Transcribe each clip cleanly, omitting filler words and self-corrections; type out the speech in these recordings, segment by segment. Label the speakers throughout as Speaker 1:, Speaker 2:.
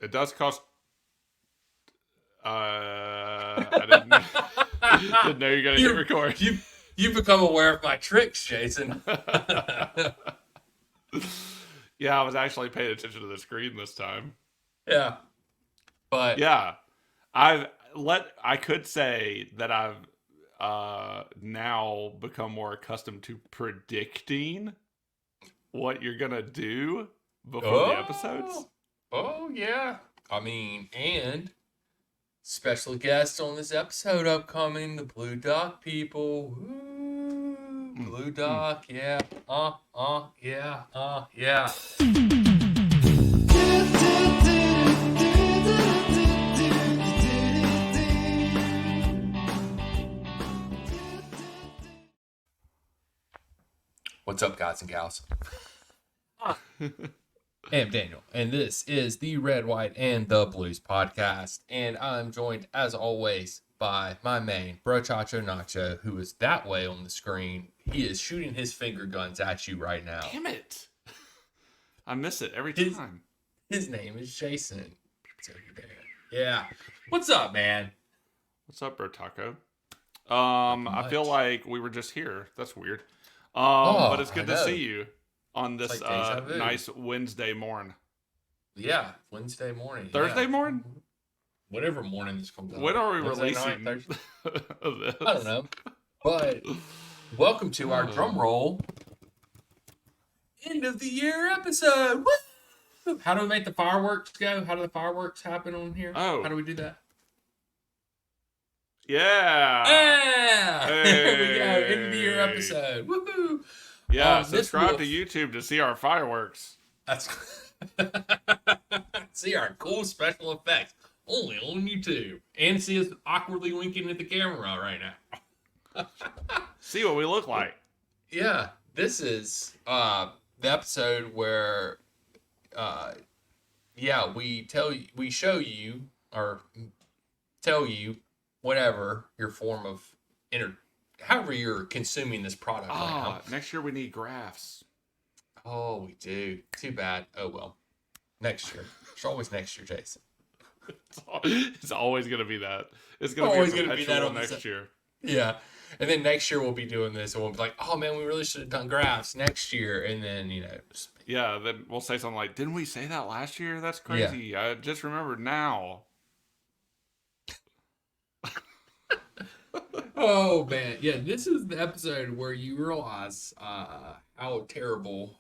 Speaker 1: It does cost. I didn't know you were gonna hit record.
Speaker 2: You've become aware of my tricks, Jason.
Speaker 1: Yeah, I was actually paying attention to the screen this time.
Speaker 2: Yeah, but
Speaker 1: Yeah, I could say that I've now become more accustomed to predicting what you're gonna do before the episodes.
Speaker 2: Oh yeah. I mean, and special guest on this episode upcoming, the Blue Dock people. Woo, Blue Dock, yeah. Yeah. What's up, guys and gals? I'm Daniel, and this is the Red, White, and the Blues podcast. And I'm joined, as always, by my main, Bro Chacho Nacho, who is that way on the screen. He is shooting his finger guns at you right now.
Speaker 1: Damn it! I miss it every time.
Speaker 2: His name is Jason. Yeah. What's up, man?
Speaker 1: What's up, Bro Taco? I feel like we were just here. That's weird. But it's good to see you on this nice Wednesday morning.
Speaker 2: Yeah, Wednesday morning.
Speaker 1: Thursday morning?
Speaker 2: Whatever morning this comes out.
Speaker 1: When are we releasing?
Speaker 2: I don't know. But welcome to our drum roll end of the year episode. Woo! How do we make the fireworks go? How do the fireworks happen on here?
Speaker 1: Oh.
Speaker 2: How do we do that?
Speaker 1: Yeah.
Speaker 2: Yeah.
Speaker 1: Hey.
Speaker 2: There we go. End of the year episode. Woohoo.
Speaker 1: Yeah, subscribe to YouTube to see our fireworks.
Speaker 2: That's see our cool special effects only on YouTube, and see us awkwardly winking at the camera right now.
Speaker 1: See what we look like.
Speaker 2: Yeah, this is the episode where, we show you or tell you whatever your form of however you're consuming this product right now.
Speaker 1: Next year we need graphs.
Speaker 2: Oh, we do. Too bad. Oh, well. Next year. It's always next year, Jason.
Speaker 1: It's always going to be that. It's going to be that next year.
Speaker 2: Yeah. And then next year we'll be doing this and we'll be like, oh, man, we really should have done graphs next year. And then,
Speaker 1: Yeah, then we'll say something like, didn't we say that last year? That's crazy. Yeah. I just remembered now.
Speaker 2: Oh, man. Yeah, this is the episode where you realize how terrible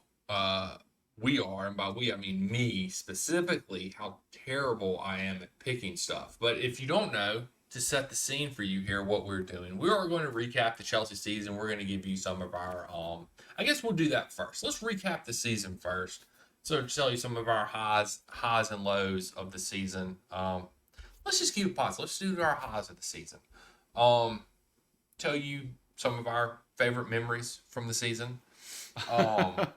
Speaker 2: we are. And by we, I mean me specifically, how terrible I am at picking stuff. But if you don't know, to set the scene for you here, what we're doing, we are going to recap the Chelsea season. We're going to give you some of our, I guess we'll do that first. Let's recap the season first. So tell you some of our highs and lows of the season. Let's just keep it positive. Let's do our highs of the season. Tell you some of our favorite memories from the season. But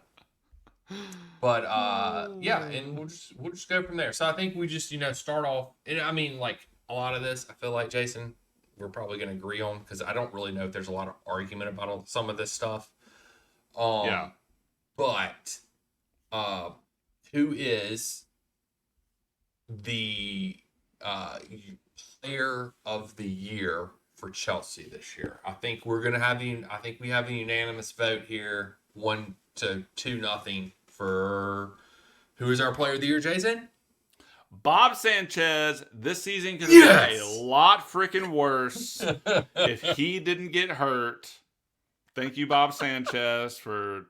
Speaker 2: and we'll just go from there. So I think we just start off. And I mean, like a lot of this, I feel like Jason, we're probably going to agree on because I don't really know if there's a lot of argument about some of this stuff. But who is the player of the year for Chelsea this year? I think we have a unanimous vote here, 1-2-0 for who is our player of the year, Jason?
Speaker 1: Bob Sanchez. This season could have been a lot freaking worse if he didn't get hurt. Thank you, Bob Sanchez, for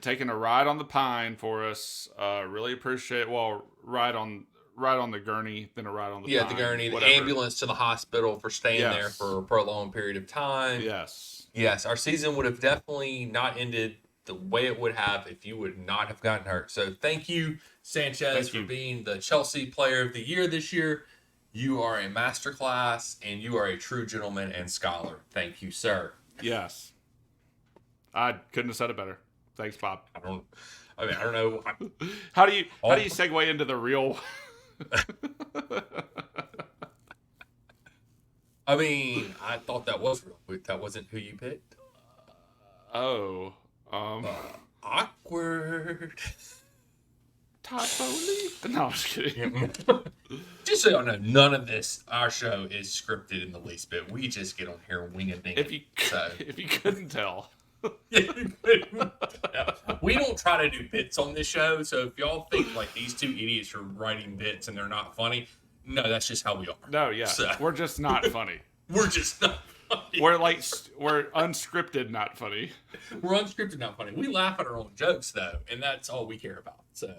Speaker 1: taking a ride on the pine for us. Really appreciate it. Well, ride on the gurney, then a ride on the pine.
Speaker 2: The gurney,
Speaker 1: whatever.
Speaker 2: The ambulance to the hospital for staying there for a prolonged period of time. Yes, our season would have definitely not ended the way it would have if you would not have gotten hurt. So thank you, Sanchez, for being the Chelsea player of the year this year. You are a masterclass, and you are a true gentleman and scholar. Thank you, sir.
Speaker 1: Yes. I couldn't have said it better. Thanks, Bob.
Speaker 2: I don't know.
Speaker 1: How do you segue into the real...
Speaker 2: I mean, I thought that was real. That wasn't who you picked.
Speaker 1: Awkward. Todd Foley. No, I'm just kidding.
Speaker 2: Just so y'all know, none of this, our show, is scripted in the least bit. We just get on here and wing a ding.
Speaker 1: If you couldn't tell.
Speaker 2: We don't try to do bits on this show, so if y'all think like these two idiots are writing bits and they're not funny, no, that's just how we are.
Speaker 1: No, yeah,
Speaker 2: So.
Speaker 1: we're just not funny.
Speaker 2: We're just not funny.
Speaker 1: We're unscripted, not funny.
Speaker 2: We're unscripted, not funny. We laugh at our own jokes though, and that's all we care about. So,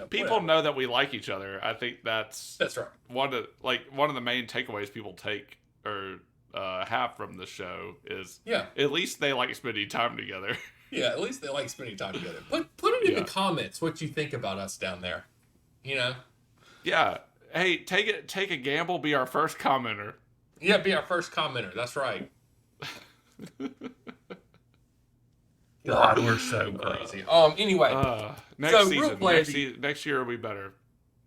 Speaker 1: people know that we like each other. I think that's
Speaker 2: right.
Speaker 1: One of the main takeaways people take or have from the show is at least they like spending time together.
Speaker 2: Yeah, at least they like spending time together. Put it in the comments what you think about us down there.
Speaker 1: Yeah. Hey, take a gamble. Be our first commenter.
Speaker 2: Yeah, be our first commenter. That's right. God, we're so crazy. Anyway,
Speaker 1: next season, next year will be better.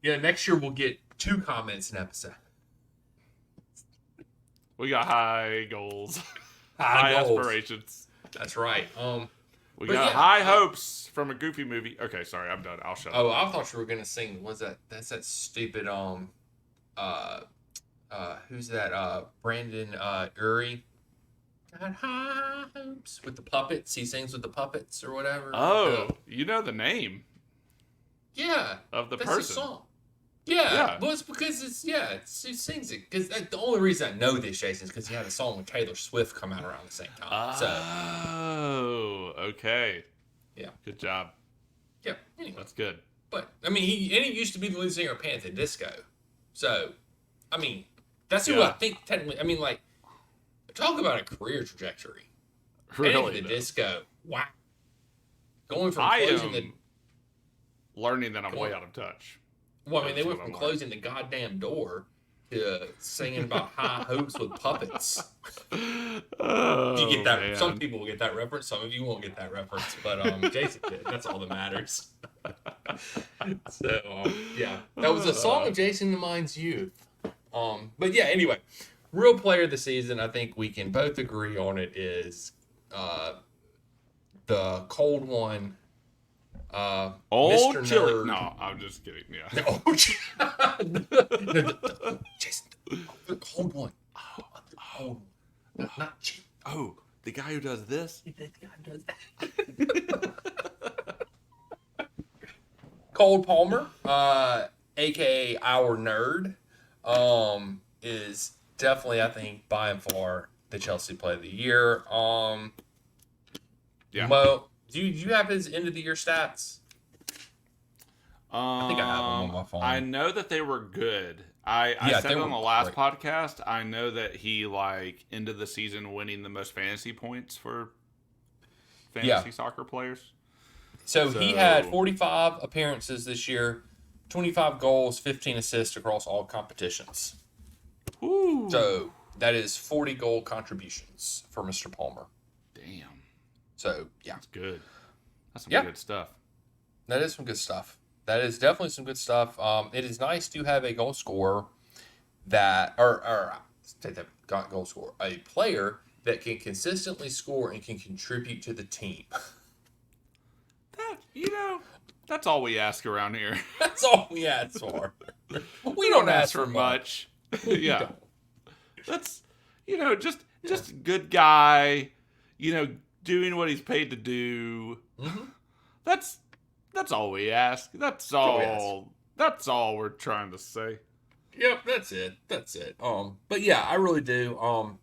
Speaker 2: Yeah, next year we'll get 2 comments an episode.
Speaker 1: We got high goals,
Speaker 2: high
Speaker 1: aspirations.
Speaker 2: That's right.
Speaker 1: We got high hopes from a Goofy movie. Okay, sorry, I'm done. I'll shut up.
Speaker 2: Oh, I thought you were gonna sing. That's that stupid who's that? Brandon Urie. Got high hopes with the puppets. He sings with the puppets or whatever.
Speaker 1: Oh, you know the name?
Speaker 2: Yeah,
Speaker 1: of the
Speaker 2: that's
Speaker 1: person.
Speaker 2: His song. Yeah, well, it's because he sings it. Because the only reason I know this, Jason, is because he had a song with Taylor Swift come out around the same time.
Speaker 1: Oh, okay.
Speaker 2: Yeah.
Speaker 1: Good job.
Speaker 2: Yeah, anyway.
Speaker 1: That's good.
Speaker 2: But, I mean, he used to be the lead singer of Panic! At the Disco. So, I mean, that's who I think technically, I mean, like, talk about a career trajectory.
Speaker 1: Really?
Speaker 2: Panic! At the Disco. Wow. Going from closing the...
Speaker 1: learning that I'm way out of touch.
Speaker 2: Well, I mean, they went from closing the goddamn door to singing about high hopes with puppets.
Speaker 1: Oh,
Speaker 2: you get that?
Speaker 1: Man.
Speaker 2: Some people will get that reference. Some of you won't get that reference. But Jason did. That's all that matters. So yeah, that was a song of Jason the Mind's youth. But yeah, anyway, real player of the season. I think we can both agree on it is the cold one.
Speaker 1: Old
Speaker 2: Mr.
Speaker 1: Chili.
Speaker 2: Nerd.
Speaker 1: No, I'm just kidding. Yeah.
Speaker 2: Jason, the cold one. The cold one. Not Chili.
Speaker 1: Oh, the guy who does this?
Speaker 2: The guy who does that. Cole Palmer, aka our nerd, is definitely, I think, by and far the Chelsea Player of the Year.
Speaker 1: Yeah.
Speaker 2: Mo, do you have his end of the year stats?
Speaker 1: I
Speaker 2: think I have them on my phone.
Speaker 1: I know that they were good. I said it on the last podcast. I know that he ended the season winning the most fantasy points for fantasy soccer players.
Speaker 2: So he had 45 appearances this year, 25 goals, 15 assists across all competitions.
Speaker 1: Ooh.
Speaker 2: So that is 40 goal contributions for Mr. Palmer.
Speaker 1: Damn.
Speaker 2: So, yeah.
Speaker 1: That's good. That's some good stuff.
Speaker 2: That is some good stuff. That is definitely some good stuff. It is nice to have a goal scorer that, take that goal scorer, a player that can consistently score and can contribute to the team.
Speaker 1: That's all we ask around here.
Speaker 2: That's all we ask for. We don't ask for much.
Speaker 1: Yeah. That's, just a good guy, doing what he's paid to do.
Speaker 2: Mm-hmm.
Speaker 1: That's all we ask. That's all we're trying to say.
Speaker 2: Yep, that's it. But yeah, I really do. I will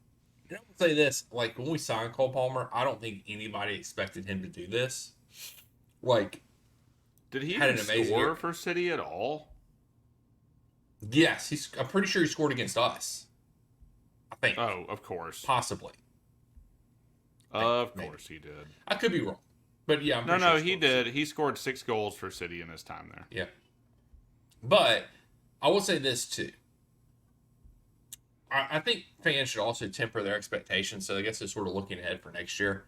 Speaker 2: say this, when we signed Cole Palmer, I don't think anybody expected him to do this.
Speaker 1: Did he
Speaker 2: had
Speaker 1: even
Speaker 2: an amazing
Speaker 1: score
Speaker 2: year.
Speaker 1: for City at all?
Speaker 2: Yes, I'm pretty sure he scored against us. I think.
Speaker 1: Oh, of course.
Speaker 2: Possibly.
Speaker 1: Of course he did.
Speaker 2: I could be wrong. But yeah, I'm pretty
Speaker 1: No,
Speaker 2: sure
Speaker 1: he did. He scored 6 goals for City in his time there.
Speaker 2: Yeah. But I will say this too. I think fans should also temper their expectations. So I guess they're sort of looking ahead for next year.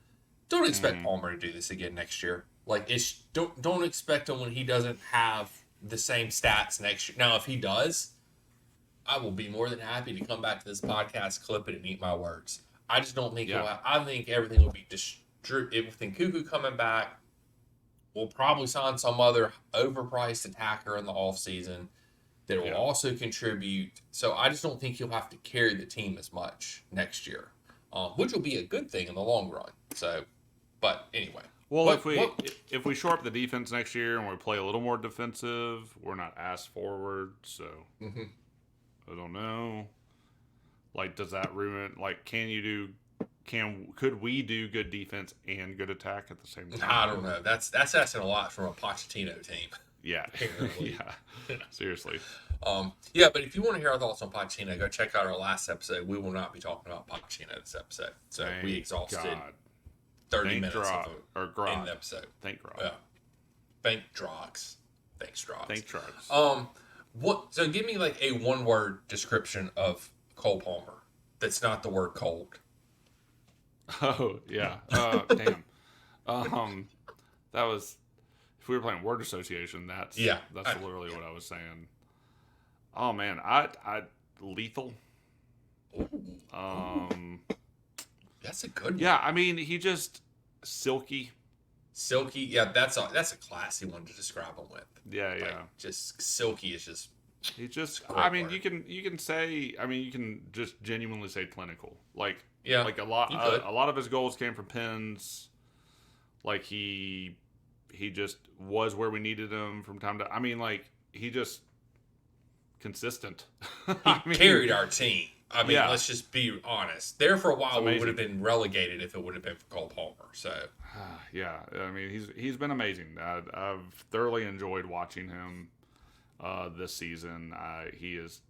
Speaker 2: Don't expect Palmer to do this again next year. Don't expect him when he doesn't have the same stats next year. Now, if he does, I will be more than happy to come back to this podcast, clip it, and eat my words. I just don't think I think everything will be distributed. With Nkunku coming back, we'll probably sign some other overpriced attacker in the offseason that will also contribute. So I just don't think he'll have to carry the team as much next year, which will be a good thing in the long run. So, but anyway.
Speaker 1: Well, if we shore up the defense next year and we play a little more defensive, we're not as forward. So I don't know. Like, does that ruin? Like, could we do good defense and good attack at the same time?
Speaker 2: I don't know. That's asking a lot from a Pochettino team.
Speaker 1: Yeah. Yeah. Seriously.
Speaker 2: Yeah, but if you want to hear our thoughts on Pochettino, go check out our last episode. We will not be talking about Pochettino this episode. So we exhausted 30 minutes of in the episode.
Speaker 1: Thank Grog.
Speaker 2: Yeah. Thank Drogs. Thanks, Drogs.
Speaker 1: Thank Drogs.
Speaker 2: So give me like a one-word description of Cole Palmer that's not the word cold.
Speaker 1: Oh, yeah. Damn. That was, if we were playing word association, that's literally what I was saying. Oh man, I lethal.
Speaker 2: Ooh. That's a good one.
Speaker 1: Yeah, I mean, he just silky.
Speaker 2: Silky, yeah, that's a classy one to describe him with.
Speaker 1: Yeah, yeah.
Speaker 2: Just silky is just.
Speaker 1: He just. I mean, you can say. I mean, you can just genuinely say clinical. Like,
Speaker 2: yeah,
Speaker 1: like a lot of his goals came from pins. Like he just was where we needed him from time to. I mean, like he just consistent.
Speaker 2: He carried our team. I mean, let's just be honest. There for a while, we would have been relegated if it would have been for Cole Palmer. So,
Speaker 1: yeah, I mean, he's been amazing. I've thoroughly enjoyed watching him this season. He's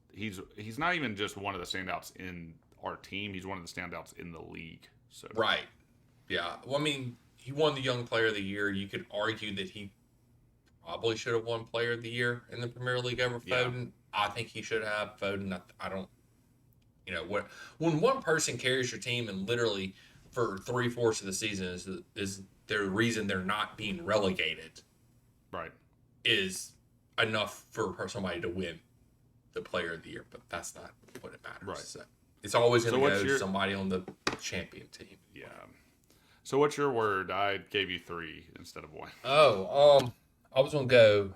Speaker 1: not even just one of the standouts in our team. He's one of the standouts in the league. So
Speaker 2: right, yeah. Well, I mean, he won the Young Player of the Year. You could argue that he probably should have won Player of the Year in the Premier League over Foden. I think he should have. Foden, I don't. You know, when one person carries your team and literally for 3/4 of the season is their reason they're not being relegated,
Speaker 1: right,
Speaker 2: is enough for somebody to win the Player of the Year. But that's not what it matters.
Speaker 1: Right.
Speaker 2: So it's always going to go to somebody on the champion team.
Speaker 1: Yeah. So what's your word? I gave you 3 instead of 1.
Speaker 2: Oh, I was going to go.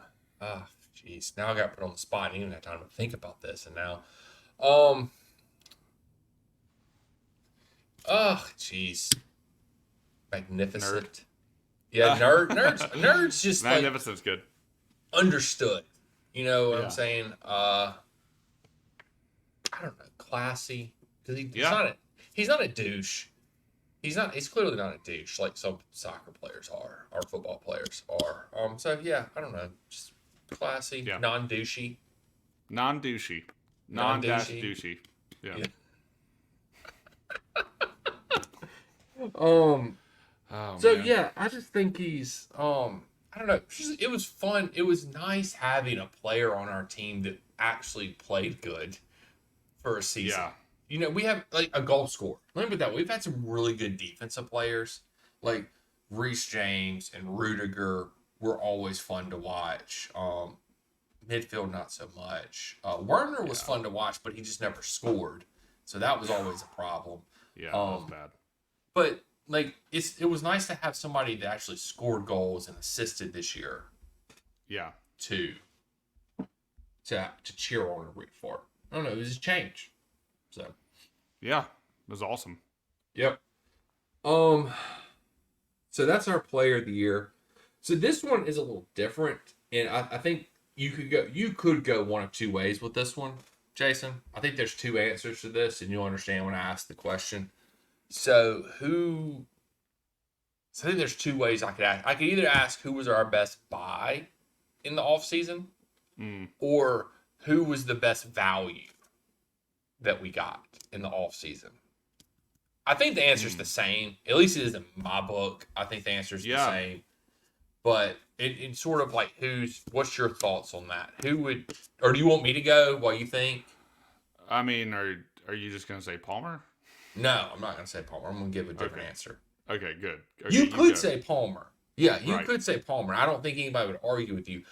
Speaker 2: Jeez, now I got put on the spot. I didn't even have time to think about this, and now, jeez. Magnificent.
Speaker 1: Nerd.
Speaker 2: Yeah, nerds just
Speaker 1: Magnificent's good.
Speaker 2: Understood. You know what I'm saying? I don't know, classy. Because he's not a douche. He's clearly not a douche like some soccer players are, or football players are. So yeah, I don't know. Just classy, non-douchey.
Speaker 1: Non-douchey. Non-douchey. Yeah.
Speaker 2: Oh, so
Speaker 1: man.
Speaker 2: yeah, I just think he's I don't know. It was fun. It was nice having a player on our team that actually played good for a season.
Speaker 1: Yeah.
Speaker 2: You know, we have like a goal scorer. Let me put it that way. We've had some really good defensive players, like Reece James and Rudiger were always fun to watch. Midfield not so much. Werner was fun to watch, but he just never scored, so that was always a problem.
Speaker 1: Yeah, that was bad.
Speaker 2: But like it was nice to have somebody that actually scored goals and assisted this year.
Speaker 1: Yeah.
Speaker 2: To cheer on and root for. I don't know. It was a change. So.
Speaker 1: Yeah, it was awesome.
Speaker 2: Yep. So that's our player of the year. So this one is a little different, and I think you could go one of two ways with this one, Jason. I think there's 2 answers to this, and you'll understand when I ask the question. So I think there's 2 ways I could ask. I could either ask who was our best buy in the offseason, or who was the best value that we got in the offseason. I think the answer is the same. At least it is in my book. I think the answer is the same. But it's sort of like what's your thoughts on that? Or do you want me to go? What you think?
Speaker 1: I mean, are you just going to say Palmer?
Speaker 2: No, I'm not going to say Palmer. I'm going to give a different answer.
Speaker 1: Okay, good. Okay,
Speaker 2: you could say Palmer. Yeah, you could say Palmer. I don't think anybody would argue with you.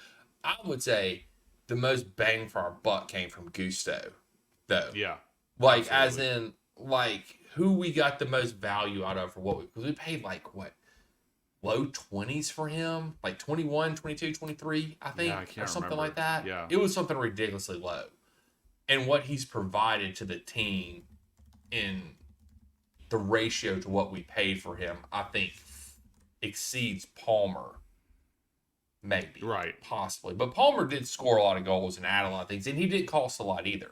Speaker 2: I would say the most bang for our buck came from Gusto, though. Yeah. Like, absolutely. As in, like, who we got the most value out of for what because we paid, like, what, low 20s for him, like 21, 22, 23, I think,
Speaker 1: I can't
Speaker 2: or something
Speaker 1: remember.
Speaker 2: like that.
Speaker 1: Yeah.
Speaker 2: It was something ridiculously low. And what he's provided to the team in the ratio to what we paid for him, I think exceeds Palmer. Maybe.
Speaker 1: Right.
Speaker 2: Possibly. But Palmer did score a lot of goals and add a lot of things, and he didn't cost a lot either.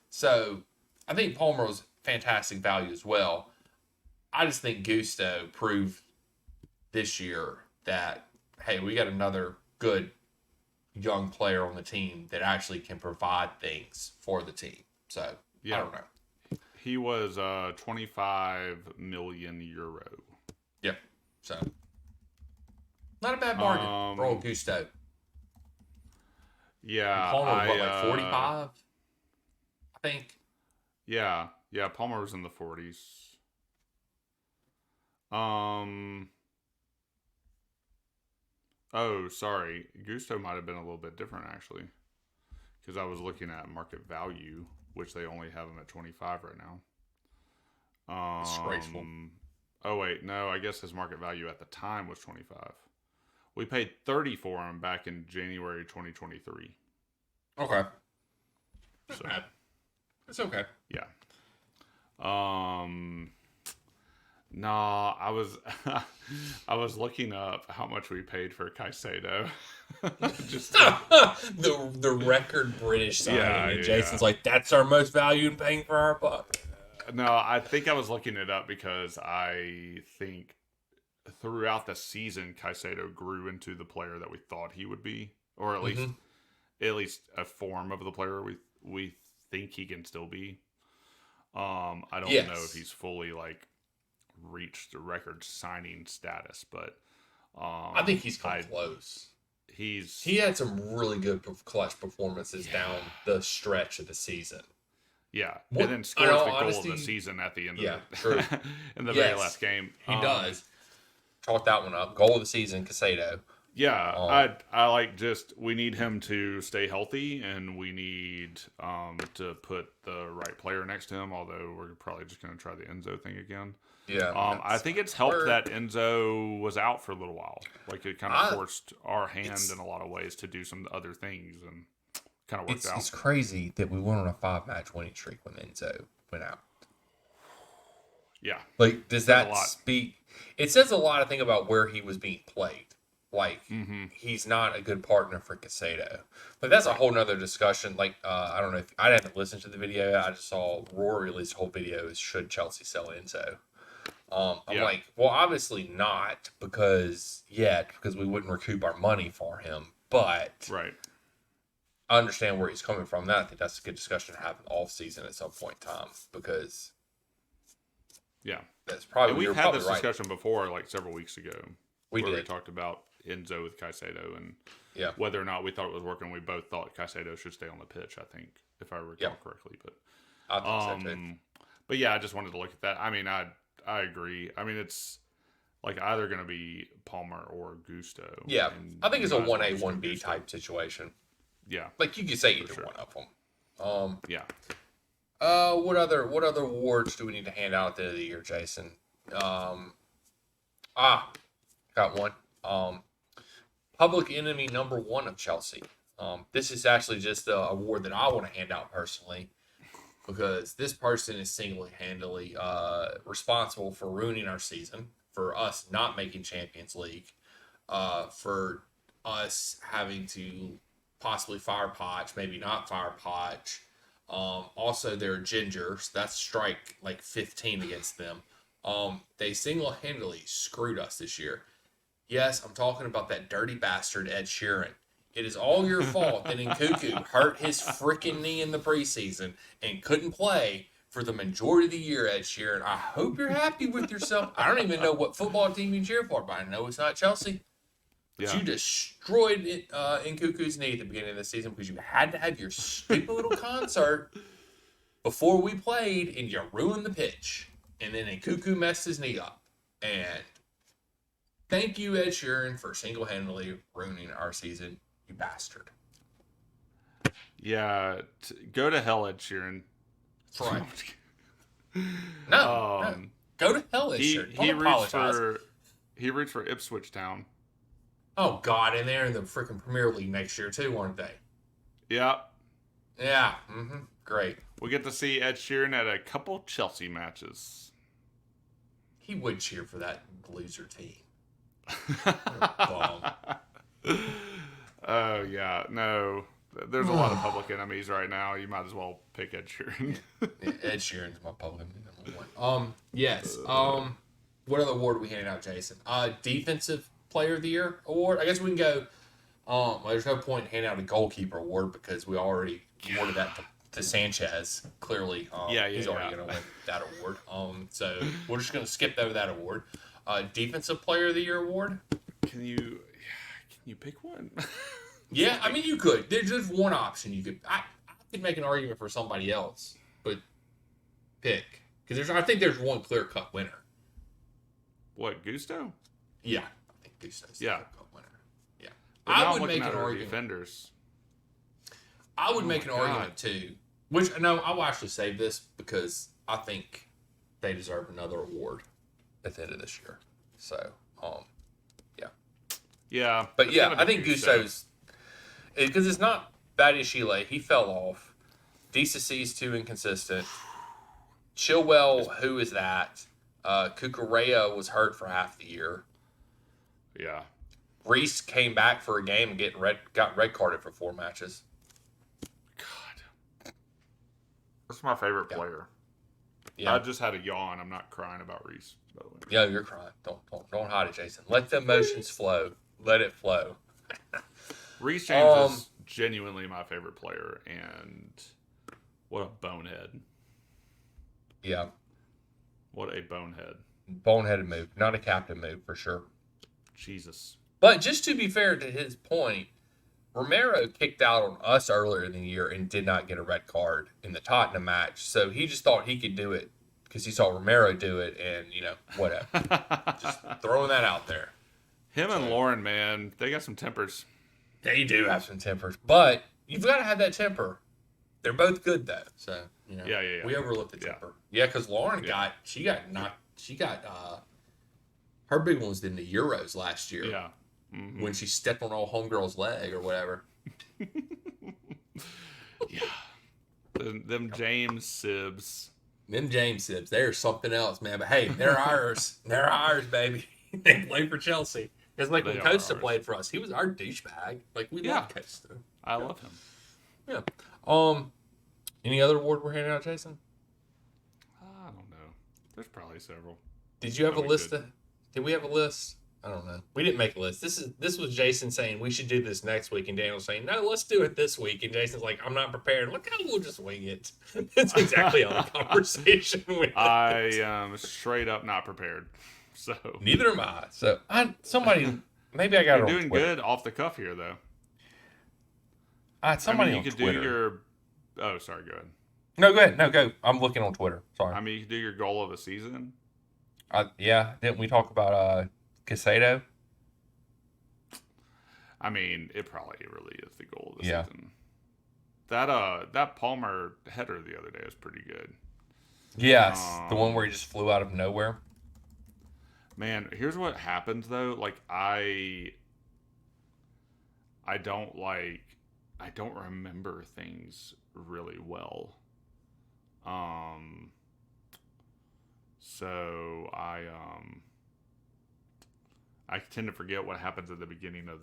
Speaker 2: So I think Palmer was fantastic value as well. I just think Gusto proved this year that, hey, we got another good young player on the team that actually can provide things for the team. So,
Speaker 1: Yeah.
Speaker 2: I don't know.
Speaker 1: He was 25 million euro.
Speaker 2: Yep. So, not a bad bargain for old Gusto.
Speaker 1: Yeah.
Speaker 2: And Palmer was like 45? I think.
Speaker 1: Yeah. Yeah, Palmer was in the 40s. Oh, sorry. Gusto might have been a little bit different, actually. Because I was looking at market value, which they only have him at 25 right now.
Speaker 2: Disgraceful.
Speaker 1: Oh, wait. No, I guess his market value at the time was 25. We paid 30 for him back in January 2023.
Speaker 2: Okay.
Speaker 1: So,
Speaker 2: It's okay.
Speaker 1: yeah. Nah, I was I was looking up how much we paid for Caicedo. Just
Speaker 2: the record British signing,
Speaker 1: Yeah,
Speaker 2: and
Speaker 1: yeah,
Speaker 2: Jason's
Speaker 1: yeah.
Speaker 2: like, that's our most value in paying for our buck.
Speaker 1: No, I think I was looking it up because I think throughout the season Caicedo grew into the player that we thought he would be, or at least a form of the player we think he can still be. I don't know if he's fully like reached the record signing status, but
Speaker 2: I think he's come close. He had some really good clutch performances down the stretch of the season.
Speaker 1: Yeah,
Speaker 2: What,
Speaker 1: and then scores the goal of the season at the end of
Speaker 2: true.
Speaker 1: in the very last game.
Speaker 2: He does. Chalk that one up. Goal of the season, Caicedo.
Speaker 1: Yeah, I like we need him to stay healthy, and we need to put the right player next to him. Although we're probably just going to try the Enzo thing again.
Speaker 2: Yeah,
Speaker 1: I think it's helped that Enzo was out for a little while. Like it kind of forced our hand in a lot of ways to do some other things, and kind of worked out.
Speaker 2: It's crazy that we went on a 5-match winning streak when Enzo went out.
Speaker 1: Yeah,
Speaker 2: like does that speak? It says a lot. I think about where he was being played. Like he's not a good partner for Caicedo, but that's a whole nother discussion. Like I don't know if I haven't listened to the video. I just saw Rory release a whole video. Is should Chelsea sell Enzo? I'm like, well, obviously not because we wouldn't recoup our money for him. But
Speaker 1: right,
Speaker 2: I understand where he's coming from. I think that's a good discussion to have in off season at some point in time because that's probably
Speaker 1: we've had this discussion before, like several weeks ago. We talked about Enzo with Caicedo and whether or not we thought it was working. We both thought Caicedo should stay on the pitch, I think, if I recall correctly. But
Speaker 2: I think so too.
Speaker 1: But yeah, I just wanted to look at that. I mean, I agree. I mean, it's like either going to be Palmer or Gusto.
Speaker 2: Yeah, I think it's a 1A, 1B type situation.
Speaker 1: Yeah.
Speaker 2: Like you could say either one of them.
Speaker 1: Yeah.
Speaker 2: What other awards do we need to hand out at the end of the year, Jason? Got one. Public enemy number one of Chelsea. This is actually just the award that I want to hand out personally because this person is single-handedly responsible for ruining our season, for us not making Champions League, for us having to possibly fire Poch, maybe not fire Poch. Also, they're gingers. That's strike like 15 against them. They single-handedly screwed us this year. Yes, I'm talking about that dirty bastard Ed Sheeran. It is all your fault that Nkunku hurt his freaking knee in the preseason and couldn't play for the majority of the year, Ed Sheeran. I hope you're happy with yourself. I don't even know what football team you cheer for, but I know it's not Chelsea. But you destroyed Nkunku's knee at the beginning of the season because you had to have your stupid little concert before we played, and you ruined the pitch. And then Nkunku messed his knee up. And thank you, Ed Sheeran, for single-handedly ruining our season, you bastard.
Speaker 1: Yeah, go to hell, Ed Sheeran.
Speaker 2: That's right. No, go to hell, Ed Sheeran. Don't apologize.
Speaker 1: He roots for Ipswich Town.
Speaker 2: Oh God, and they're in the freaking Premier League next year too, aren't they?
Speaker 1: Yep.
Speaker 2: Yeah. Great.
Speaker 1: We get to see Ed Sheeran at a couple Chelsea matches.
Speaker 2: He would cheer for that loser team. Bum.
Speaker 1: Oh yeah, no. There's a lot of public enemies right now. You might as well pick Ed Sheeran.
Speaker 2: Ed Sheeran's my public number one. Yes. What other award are we handing out, Jason? Defensive Player of the Year award. I guess we can go. Well, there's no point in handing out a goalkeeper award because we already awarded that to Sanchez. Clearly, he's already going to win that award. So we're just going to skip over that award. Defensive Player of the Year award.
Speaker 1: Can you pick one?
Speaker 2: Yeah, I mean you could. There's just one option you could. I could make an argument for somebody else, but pick because I think there's one clear cut winner.
Speaker 1: What, Gusto?
Speaker 2: Yeah, I think Gusto's the clear cut winner. Yeah,
Speaker 1: But
Speaker 2: I
Speaker 1: now
Speaker 2: would
Speaker 1: I'm
Speaker 2: make
Speaker 1: looking
Speaker 2: an
Speaker 1: at our
Speaker 2: argument.
Speaker 1: defenders.
Speaker 2: I would
Speaker 1: Oh
Speaker 2: make an
Speaker 1: my God.
Speaker 2: argument too. Which no, I will actually save this because I think they deserve another award at the end of this year. So,
Speaker 1: Yeah.
Speaker 2: but
Speaker 1: it's
Speaker 2: yeah,
Speaker 1: gotta
Speaker 2: I
Speaker 1: be
Speaker 2: think
Speaker 1: Gusto.
Speaker 2: Gusto's because it's not Badiashile. He fell off. DCC's too inconsistent. Chilwell, who is that? Cucurella was hurt for half the year.
Speaker 1: Yeah.
Speaker 2: Reese came back for a game and got red carded for 4 matches.
Speaker 1: God. That's my favorite player.
Speaker 2: Yeah,
Speaker 1: I just had a yawn. I'm not crying about Reese, by the way.
Speaker 2: yeah, you're crying. Don't hide it, Jason. Let the emotions flow. Let it flow.
Speaker 1: Reese James is genuinely my favorite player, and what a bonehead.
Speaker 2: Yeah,
Speaker 1: What a bonehead.
Speaker 2: boneheaded move, not a captain move for sure.
Speaker 1: Jesus.
Speaker 2: But just to be fair to his point, Romero kicked out on us earlier in the year and did not get a red card in the Tottenham match. So he just thought he could do it because he saw Romero do it and, whatever. Just throwing that out there.
Speaker 1: Him and Lauren, man, they got some tempers.
Speaker 2: They do have some tempers, but you've got to have that temper. They're both good, though. So,
Speaker 1: Yeah.
Speaker 2: we overlooked the
Speaker 1: Yeah.
Speaker 2: temper. Yeah, because Lauren got her big one was in the Euros last year.
Speaker 1: Yeah. Mhm.
Speaker 2: When she stepped on old homegirl's leg or whatever.
Speaker 1: Yeah. Them James Sibs.
Speaker 2: Them James Sibs, they're something else, man. But hey, they're ours. They're ours, baby. They play for Chelsea. It's like when
Speaker 1: They are
Speaker 2: Costa
Speaker 1: ours.
Speaker 2: played for us. He was our douchebag. Like we
Speaker 1: Yeah.
Speaker 2: love Costa.
Speaker 1: I love him.
Speaker 2: Yeah. Any other award we're handing out, Jason?
Speaker 1: I don't know. There's probably several.
Speaker 2: Did you have a
Speaker 1: we
Speaker 2: list?
Speaker 1: did.
Speaker 2: Did we have a list? I don't know. We didn't make a list. This was Jason saying we should do this next week, and Daniel saying no, let's do it this week. And Jason's like, I'm not prepared. Look how we'll just wing it. That's exactly how the conversation went.
Speaker 1: I am straight up not prepared. So
Speaker 2: Neither am I. So maybe I got
Speaker 1: you're
Speaker 2: it on
Speaker 1: doing
Speaker 2: Twitter.
Speaker 1: good off the cuff here, though.
Speaker 2: Somebody
Speaker 1: you
Speaker 2: on
Speaker 1: could
Speaker 2: Twitter.
Speaker 1: do your. Oh, sorry. Go ahead.
Speaker 2: No, go ahead. No, go. I'm looking on Twitter. Sorry.
Speaker 1: I mean, you could do your goal of the season.
Speaker 2: Yeah. Didn't we talk about Casado?
Speaker 1: I mean, it probably really is the goal of the
Speaker 2: Yeah.
Speaker 1: season. That Palmer header the other day was pretty good.
Speaker 2: Yes, the one where he just flew out of nowhere.
Speaker 1: Man, here's what happens though. Like I don't remember things really well. So I tend to forget what happens at the beginning of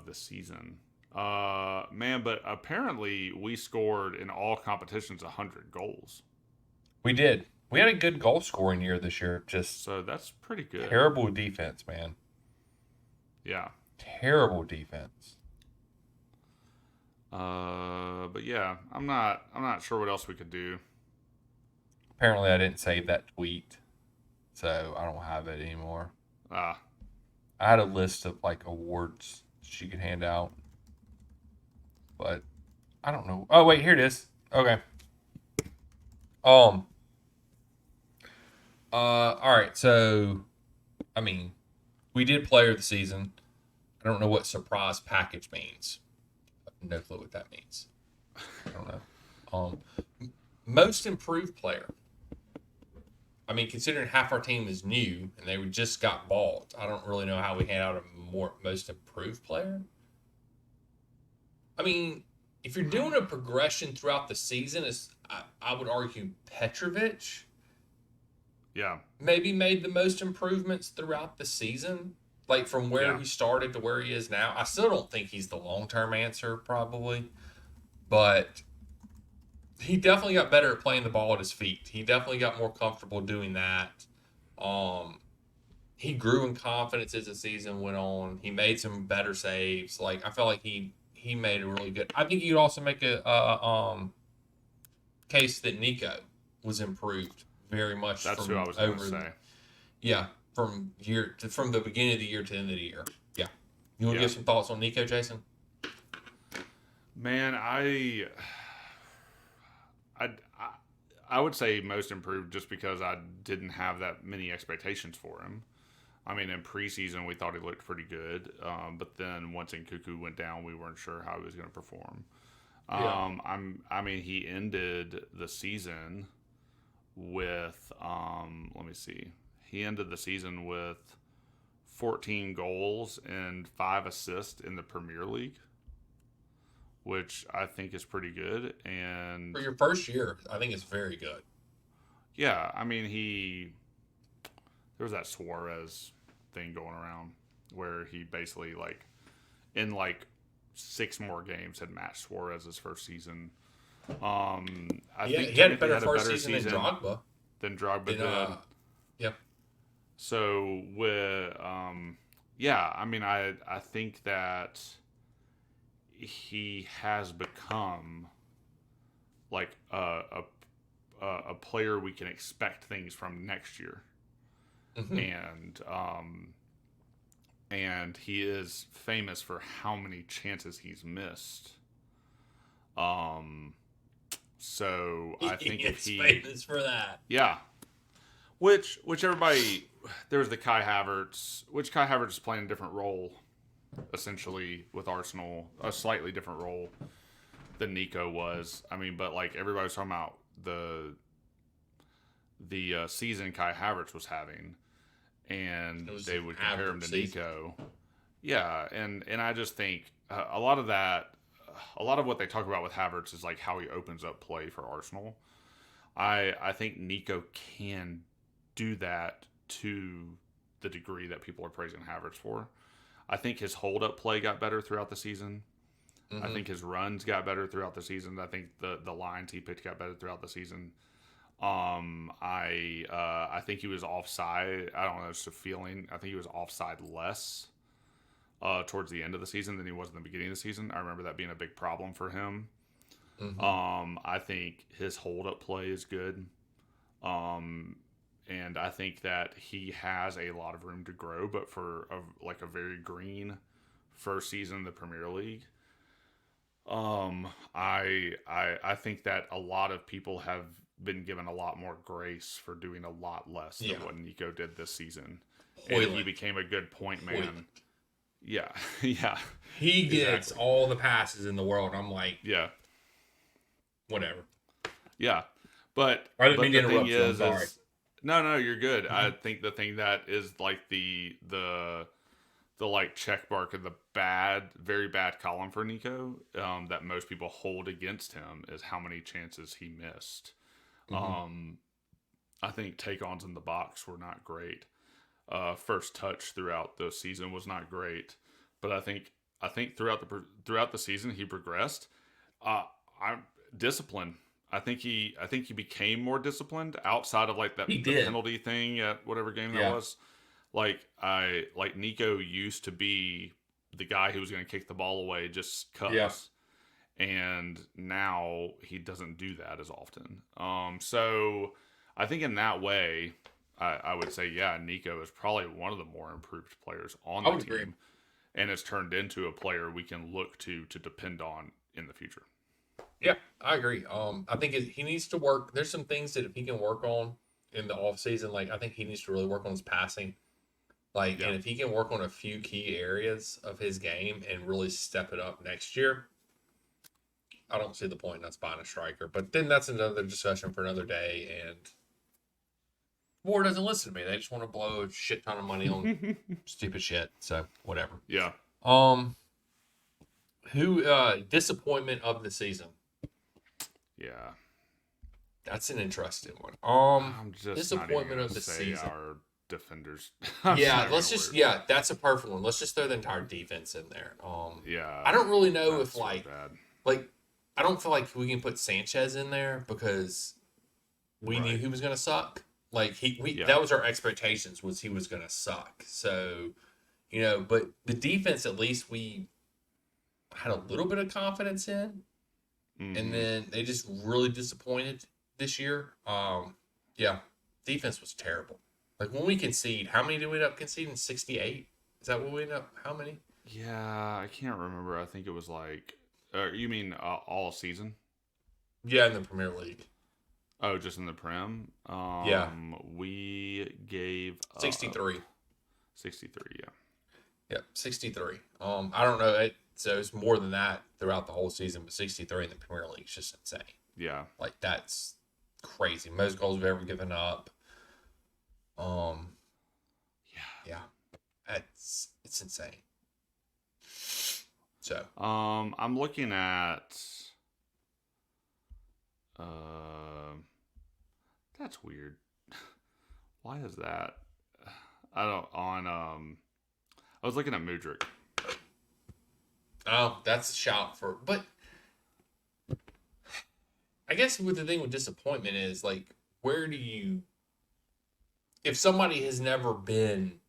Speaker 1: the season. Man, but apparently we scored in all competitions 100 goals.
Speaker 2: We did. We had a good goal scoring year this year. Just
Speaker 1: So that's pretty good.
Speaker 2: terrible defense, man.
Speaker 1: Yeah.
Speaker 2: Terrible defense.
Speaker 1: But yeah, I'm not sure what else we could do.
Speaker 2: Apparently, I didn't save that tweet, so I don't have it anymore. I had a list of like awards she could hand out, but I don't know. Oh wait, here it is. Okay. All right. So, I mean, we did player of the season. I don't know what surprise package means. I have no clue what that means. I don't know. Most improved player. I mean, considering half our team is new and they just got bought, I don't really know how we hand out a most improved player. I mean, if you're doing a progression throughout the season, I would argue Petrovic
Speaker 1: Yeah.
Speaker 2: maybe made the most improvements throughout the season, like from where
Speaker 1: Yeah.
Speaker 2: he started to where he is now. I still don't think he's the long-term answer, probably, but he definitely got better at playing the ball at his feet. He definitely got more comfortable doing that. Um, he grew in confidence as the season went on. He made some better saves. Like I felt like he made a really good. I think you'd also make a case that Nico was improved very much
Speaker 1: That's
Speaker 2: from
Speaker 1: who I was going to
Speaker 2: over.
Speaker 1: say.
Speaker 2: Yeah, from the beginning of the year to the end of the year. Yeah, you want to
Speaker 1: Yeah.
Speaker 2: give some thoughts on Nico, Jason?
Speaker 1: Man, I, I would say most improved just because I didn't have that many expectations for him. I mean, in preseason, we thought he looked pretty good, but then once Nkuku went down, we weren't sure how he was going to perform.
Speaker 2: Yeah.
Speaker 1: I mean, he ended the season with, let me see, he ended the season with 14 goals and 5 assists in the Premier League, which I think is pretty good. And
Speaker 2: For your first year, I think it's very good.
Speaker 1: yeah, I mean, there was that Suarez thing going around where he basically like in like 6 more games had matched Suarez's first season. I think
Speaker 2: he had a
Speaker 1: technically
Speaker 2: better first season than Drogba.
Speaker 1: than Drogba
Speaker 2: Then,
Speaker 1: did.
Speaker 2: yeah.
Speaker 1: So with yeah, I mean, I think that he has become like a player we can expect things from next year.
Speaker 2: Mm-hmm.
Speaker 1: And he is famous for how many chances he's missed. So I think if he
Speaker 2: famous for that.
Speaker 1: yeah, which everybody there was the Kai Havertz, which Kai Havertz is playing a different role essentially with Arsenal, a slightly different role than Nico was. I mean, but like everybody was talking about the season Kai Havertz was having, and they would compare him to Nico. Yeah, and I just think a lot of what they talk about with Havertz is like how he opens up play for Arsenal. I think Nico can do that to the degree that people are praising Havertz for. I think his hold up play got better throughout the season. Mm-hmm. I think his runs got better throughout the season. I think the lines he picked got better throughout the season. I think he was offside. I don't know, it's a feeling. I think he was offside less towards the end of the season than he was in the beginning of the season. I remember that being a big problem for him. Mm-hmm. I think his hold up play is good. And I think that he has a lot of room to grow, but for a very green first season in the Premier League, I think that a lot of people have been given a lot more grace for doing a lot less than what Nico did this season. And he became a good point man. Yeah, yeah.
Speaker 2: He gets all the passes in the world. I'm like,
Speaker 1: yeah,
Speaker 2: whatever.
Speaker 1: Yeah, but
Speaker 2: I didn't mean to
Speaker 1: the
Speaker 2: interrupt
Speaker 1: thing
Speaker 2: you. I'm sorry.
Speaker 1: no, you're good. Mm-hmm. I think the thing that is like the like check mark in the very bad column for Nico that most people hold against him is how many chances he missed. Mm-hmm. I think take-ons in the box were not great. First touch throughout the season was not great, but I think throughout the season he progressed. I'm disciplined. I think he became more disciplined outside of like the penalty thing at whatever game that was. Like Nico used to be the guy who was going to kick the ball away just cuz. Yeah. And now he doesn't do that as often. So I think in that way, I would say, Nico is probably one of the more improved players on the team. Agree. And has turned into a player we can look to depend on in the future.
Speaker 2: Yeah, I agree. I think he needs to work. There's some things that if he can work on in the off season, like I think he needs to really work on his passing. And if he can work on a few key areas of his game and really step it up next year, I don't see the point in us buying a striker. But then that's another discussion for another day, and board doesn't listen to me. They just want to blow a shit ton of money on stupid shit. So whatever.
Speaker 1: Yeah.
Speaker 2: Who disappointment of the season?
Speaker 1: Yeah.
Speaker 2: That's an interesting one.
Speaker 1: I'm just
Speaker 2: disappointment of the
Speaker 1: say
Speaker 2: season.
Speaker 1: our defenders.
Speaker 2: That's a perfect one. Let's just throw the entire defense in there.
Speaker 1: Yeah.
Speaker 2: I don't really know if
Speaker 1: so bad.
Speaker 2: I don't feel like we can put Sanchez in there because we knew he was going to suck. Like that was our expectations, was he was going to suck. So, but the defense, at least we had a little bit of confidence in, and then they just really disappointed this year. Defense was terrible. Like when we concede, how many did we end up conceding? 68? Is that what we ended up? How many?
Speaker 1: Yeah, I can't remember. I think it was like, you mean all season?
Speaker 2: Yeah, in the Premier League.
Speaker 1: Oh, just in the Prem? We gave
Speaker 2: 63.
Speaker 1: 63, yeah.
Speaker 2: Yep, 63. I don't know. So it's more than that throughout the whole season, but 63 in the Premier League is just insane.
Speaker 1: Yeah.
Speaker 2: Like that's crazy. Most goals we've ever given up. Yeah. It's insane. So
Speaker 1: I'm looking at that's weird. Why is that? I was looking at Mudryk.
Speaker 2: Oh, that's a shout for, but I guess with the thing with disappointment is like, where do you, if somebody has never been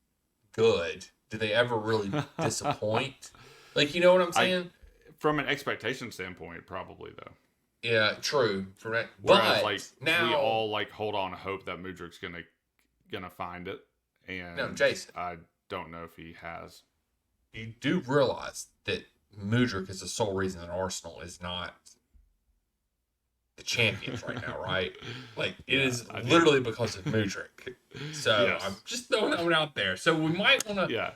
Speaker 2: good, do they ever really disappoint? Like, you know what I'm saying?
Speaker 1: From an expectation standpoint, probably though.
Speaker 2: Yeah, true. Correct.
Speaker 1: Whereas,
Speaker 2: but now
Speaker 1: we all hold on hope that Mudryk's gonna find it, and
Speaker 2: no, Jason,
Speaker 1: I don't know if he has.
Speaker 2: You do realize that Mudryk is the sole reason that Arsenal is not the champions right now, right? Like it is literally because of Mudryk. So yes. I'm just throwing that one out there. So we might want to.
Speaker 1: Yeah.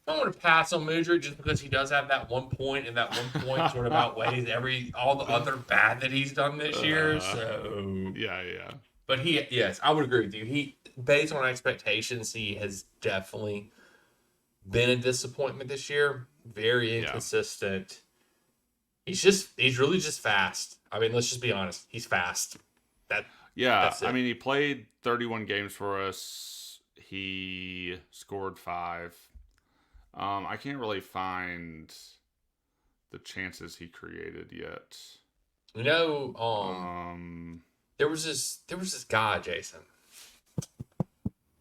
Speaker 2: I want to pass on Mudryk just because he does have that 1 point, and that 1 point sort of outweighs all the other bad that he's done this year. So
Speaker 1: yeah.
Speaker 2: But yes, I would agree with you. He, based on expectations, he has definitely been a disappointment this year. Very inconsistent. He's really just fast. I mean, let's just be honest. He's fast. That's it.
Speaker 1: I mean, he played 31 games for us. He scored 5. I can't really find the chances he created yet.
Speaker 2: There was this guy, Jason.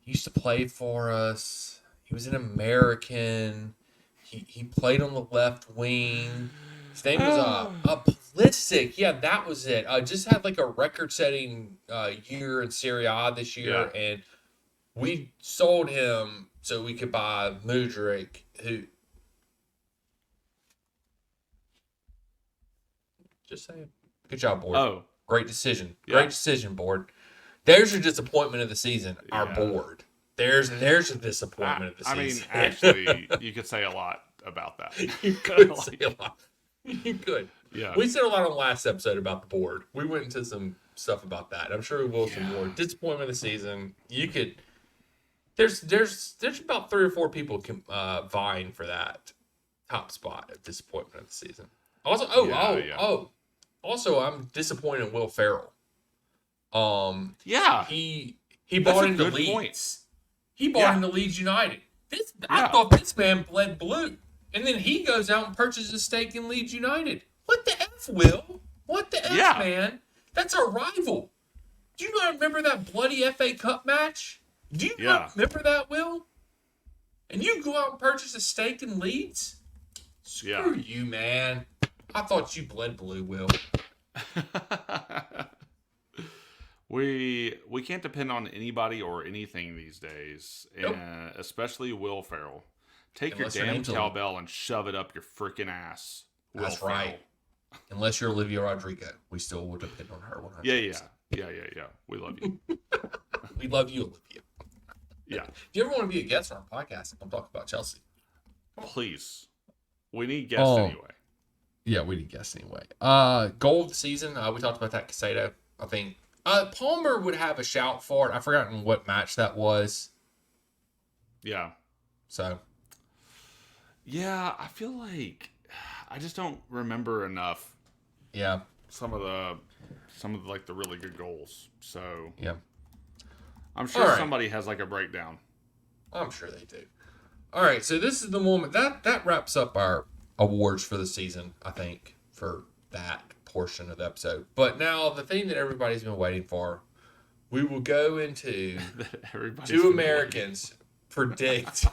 Speaker 2: He used to play for us. He was an American. He played on the left wing. His name was Pulisic. Yeah, that was it. Just had like a record-setting year in Serie A this year, and we sold him so we could buy Mudryk, who. Just saying. Good job, board.
Speaker 1: Oh,
Speaker 2: great decision. Great decision, board. There's your disappointment of the season. Our board. There's a disappointment of the season.
Speaker 1: I mean, actually, you could say a lot about that.
Speaker 2: You could say a lot. You could.
Speaker 1: Yeah.
Speaker 2: We said a lot on the last episode about the board. We went into some stuff about that. I'm sure we will some more. Disappointment of the season. You could. There's about 3 or 4 people vying for that top spot of disappointment of the season. Also, also I'm disappointed in Will Ferrell. He bought into Leeds. Point. He bought into Leeds United. I thought this man bled blue, and then he goes out and purchases a stake in Leeds United. What the F, Will? What the F, man? That's our rival. Do you not remember that bloody FA Cup match? Do you not remember that, Will? And you go out and purchase a stake in Leeds? Screw you, man. I thought you bled blue, Will.
Speaker 1: We can't depend on anybody or anything these days, and especially Will Ferrell. Take your damn cowbell and shove it up your freaking ass.
Speaker 2: That's right. Unless you're Olivia Rodrigo, we still will depend on her 100%.
Speaker 1: Yeah. We love you.
Speaker 2: We love you, Olivia.
Speaker 1: Yeah.
Speaker 2: If you ever want to be a guest on our podcast, I'm talking about Chelsea.
Speaker 1: Please. We need guests anyway.
Speaker 2: Yeah, we need guests anyway. Goal of the season, we talked about that, Casado. I think Palmer would have a shout for it. I've forgotten what match that was.
Speaker 1: Yeah.
Speaker 2: So.
Speaker 1: Yeah, I feel like I just don't remember enough.
Speaker 2: Yeah.
Speaker 1: Some of the like the really good goals. So
Speaker 2: yeah,
Speaker 1: I'm sure somebody has like a breakdown.
Speaker 2: I'm sure they do. All right, so this is the moment that wraps up our awards for the season. I think for that portion of the episode. But now the thing that everybody's been waiting for, we will go into two Americans predict.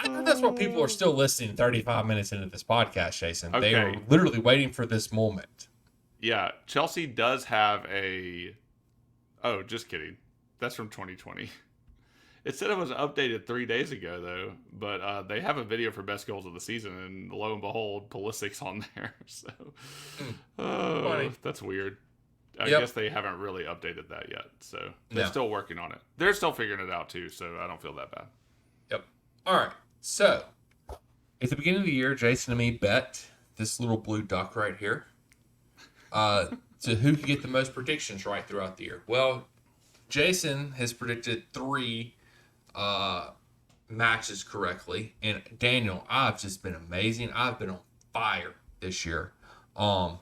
Speaker 2: I know that's what people are still listening 35 minutes into this podcast, Jason. Okay. They are literally waiting for this moment.
Speaker 1: Yeah, Chelsea does have a... Oh, just kidding. That's from 2020. It said it was updated 3 days ago, though. But they have a video for best goals of the seaseason, and lo and behold, Pulisic's on there. So,
Speaker 2: funny.
Speaker 1: That's weird. I guess they haven't really updated that yet. So they're still working on it. They're still figuring it out, too, so I don't feel that bad.
Speaker 2: Yep. All right. So, at the beginning of the year, Jason and me bet this little blue duck right here to who could get the most predictions right throughout the year. Well, Jason has predicted 3 matches correctly. And Daniel, I've just been amazing. I've been on fire this year. 0.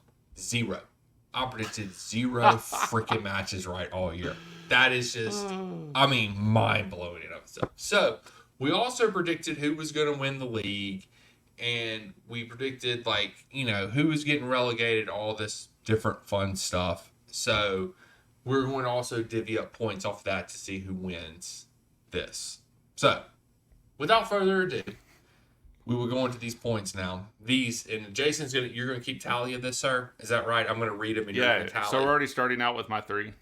Speaker 2: I predicted 0 freaking matches right all year. That is just, mind-blowing in of itself. So, we also predicted who was going to win the league, and we predicted, who was getting relegated, all this different fun stuff. So we're going to also divvy up points off that to see who wins this. So, without further ado, we will go into these points now. And Jason's you're going to keep tally of this, sir? Is that right? I'm going to read them and you're going to tally.
Speaker 1: So we're already starting out with my 3.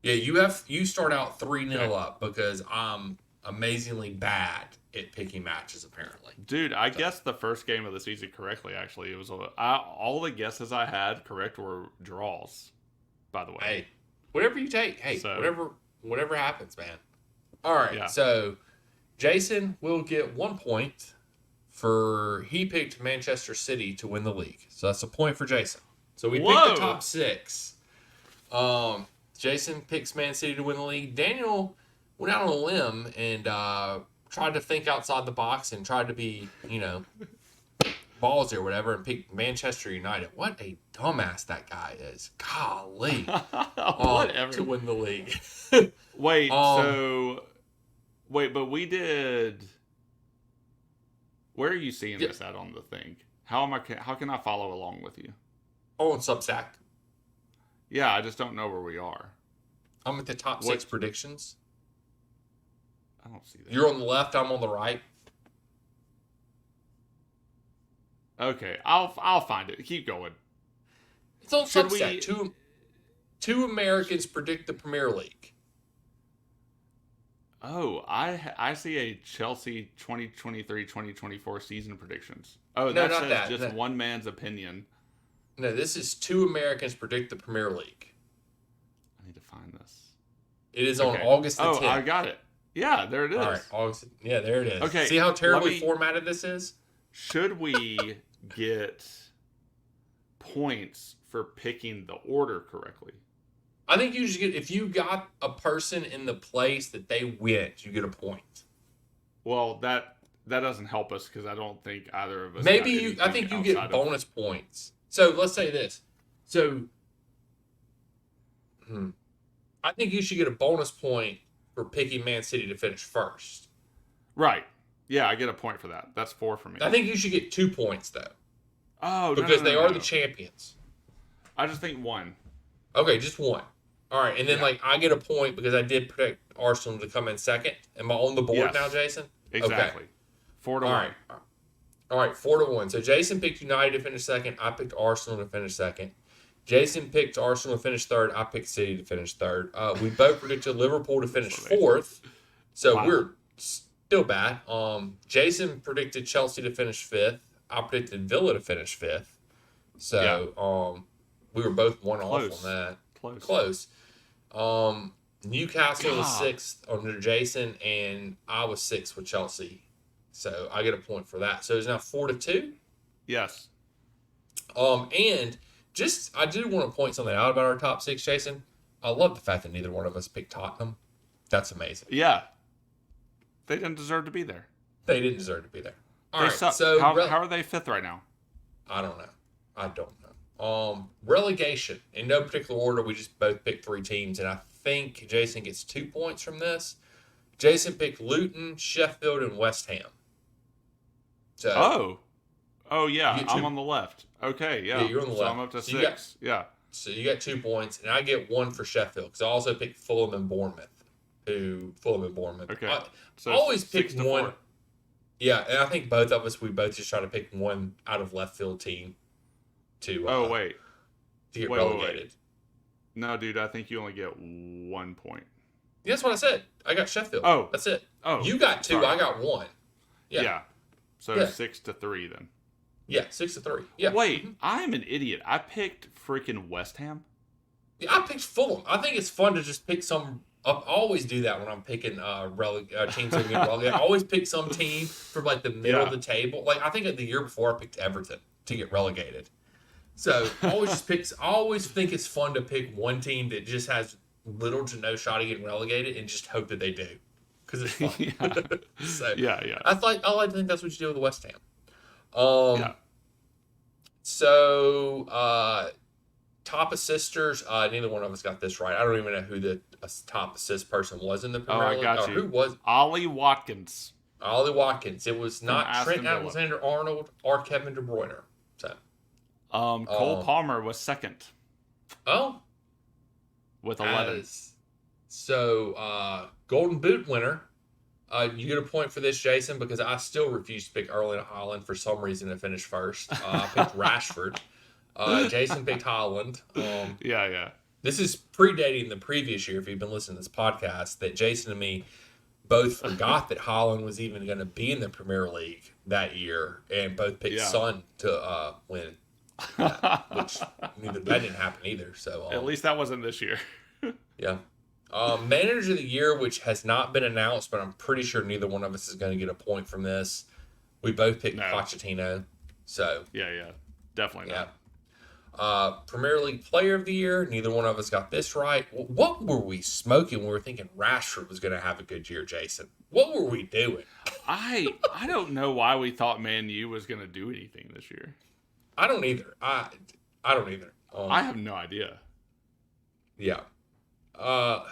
Speaker 2: Yeah, you start out 3-0 up because I'm amazingly bad at picking matches, apparently.
Speaker 1: Dude, I guessed the first game of the season correctly, actually. It was all the guesses I had correct were draws, by the way.
Speaker 2: Hey, whatever you take. Hey, whatever happens, man. All right, So Jason will get 1 point for he picked Manchester City to win the league. So that's a point for Jason. So we picked the top 6. Jason picks Man City to win the league. Daniel went out on a limb and tried to think outside the box and tried to be, ballsy or whatever and picked Manchester United. What a dumbass that guy is. Golly.
Speaker 1: Whatever.
Speaker 2: To win the league.
Speaker 1: But we did... Where are you seeing this at on the thing? How can I follow along with you?
Speaker 2: Oh, on Substack.
Speaker 1: Yeah, I just don't know where we are.
Speaker 2: I'm at the top 6 predictions.
Speaker 1: I don't see that.
Speaker 2: You're on the left, I'm on the right.
Speaker 1: Okay, I'll find it. Keep going.
Speaker 2: It's on Substack. Two Americans predict the Premier League.
Speaker 1: Oh, I see a Chelsea 2023-2024 season predictions. Oh,
Speaker 2: no,
Speaker 1: that says just one man's opinion.
Speaker 2: No, this is 2 Americans predict the Premier League.
Speaker 1: I need to find this.
Speaker 2: It is on August the 10th.
Speaker 1: Oh, I got it. Yeah, there it is.
Speaker 2: All right, August. Yeah, there it is.
Speaker 1: Okay.
Speaker 2: See how terribly formatted this is?
Speaker 1: Should we get points for picking the order correctly?
Speaker 2: I think you should get, if you got a person in the place that they went, you get a point.
Speaker 1: Well, that doesn't help us because I don't think either of us.
Speaker 2: Maybe I think you get bonus points. So let's say this. So, I think you should get a bonus point for picking Man City to finish first.
Speaker 1: Right. Yeah, I get a point for that. That's 4 for me.
Speaker 2: I think you should get 2 points though.
Speaker 1: Oh,
Speaker 2: because they are the champions.
Speaker 1: I just think 1.
Speaker 2: Okay, just 1. All right, and then I get a point because I did predict Arsenal to come in second. Am I on the board now, Jason?
Speaker 1: Exactly.
Speaker 2: Okay.
Speaker 1: 4-1.
Speaker 2: All right, 4-1. So Jason picked United to finish second. I picked Arsenal to finish second. Jason picked Arsenal to finish third. I picked City to finish third. We both predicted Liverpool to finish fourth. So we're still bad. Jason predicted Chelsea to finish fifth. I predicted Villa to finish fifth. So we were both 1 off on that. Close. Newcastle was 6th under Jason, and I was 6th with Chelsea. So I get a point for that. So it's now 4-2.
Speaker 1: Yes.
Speaker 2: And I did want to point something out about our top 6, Jason. I love the fact that neither one of us picked Tottenham. That's amazing.
Speaker 1: Yeah. They didn't deserve to be there.
Speaker 2: They didn't deserve to be there. All
Speaker 1: They
Speaker 2: right,
Speaker 1: suck.
Speaker 2: so
Speaker 1: How are they 5th right now?
Speaker 2: I don't know. Relegation in no particular order. We just both picked 3 teams, and I think Jason gets 2 points from this. Jason picked Luton, Sheffield, and West Ham. So
Speaker 1: Yeah.
Speaker 2: you get
Speaker 1: I'm
Speaker 2: 2
Speaker 1: on the left. Okay, yeah.
Speaker 2: Yeah, you're on the
Speaker 1: so
Speaker 2: left.
Speaker 1: I'm up to
Speaker 2: So
Speaker 1: 6. Yeah.
Speaker 2: So you got 2 points, and I get 1 for Sheffield because I also picked Fulham and Bournemouth.
Speaker 1: Okay.
Speaker 2: I
Speaker 1: So
Speaker 2: always pick
Speaker 1: 6 to
Speaker 2: one.
Speaker 1: 4.
Speaker 2: Yeah, and I think we both just try to pick one out of left field team to
Speaker 1: Wait.
Speaker 2: to get
Speaker 1: Wait.
Speaker 2: relegated.
Speaker 1: No, dude, I think you only get 1 point.
Speaker 2: Yeah, that's what I said. I got Sheffield.
Speaker 1: Oh.
Speaker 2: That's it.
Speaker 1: Oh.
Speaker 2: You got 2.
Speaker 1: sorry.
Speaker 2: I got 1.
Speaker 1: Yeah.
Speaker 2: Yeah.
Speaker 1: So
Speaker 2: Yeah.
Speaker 1: 6 to 3 then.
Speaker 2: Yeah, 6 to 3. Yeah.
Speaker 1: Wait, I'm an idiot. I picked freaking West Ham.
Speaker 2: Yeah, I picked Fulham. I think it's fun to just pick some. I always do that when I'm picking teams that get relegated. I always pick some team from like the middle of the table. Like I think the year before I picked Everton to get relegated. So I always think it's fun to pick one team that just has little to no shot of getting relegated and just hope that they do because it's fun. So
Speaker 1: Yeah.
Speaker 2: I like to think that's what you do with West Ham.
Speaker 1: Yeah.
Speaker 2: So top assisters, neither one of us got this right. I don't even know who the top assist person was in the Premier League.
Speaker 1: I got you.
Speaker 2: Who was
Speaker 1: Ollie Watkins.
Speaker 2: Ollie Watkins? It was not
Speaker 1: Aston
Speaker 2: Trent
Speaker 1: Villa.
Speaker 2: Alexander-Arnold or Kevin De Bruyne. So,
Speaker 1: Cole Palmer was 2nd with 11.
Speaker 2: So, Golden Boot winner. You get a point for this, Jason, because I still refuse to pick Erling Haaland for some reason to finish first. I picked Rashford. Jason picked Haaland.
Speaker 1: Yeah.
Speaker 2: This is predating the previous year, if you've been listening to this podcast, that Jason and me both forgot that Haaland was even going to be in the Premier League that year, and both picked Son to win. Which that didn't happen either. So
Speaker 1: At least that wasn't this year.
Speaker 2: yeah. Manager of the year, which has not been announced, but I'm pretty sure neither one of us is going to get a point from this. We both picked Pochettino. So
Speaker 1: Yeah. Definitely not.
Speaker 2: Premier League Player of the Year, neither one of us got this right. What were we smoking when we were thinking Rashford was going to have a good year, Jason? What were we doing?
Speaker 1: I don't know why we thought Man U was going to do anything this year.
Speaker 2: I don't either. I don't either.
Speaker 1: I have no idea.
Speaker 2: Yeah.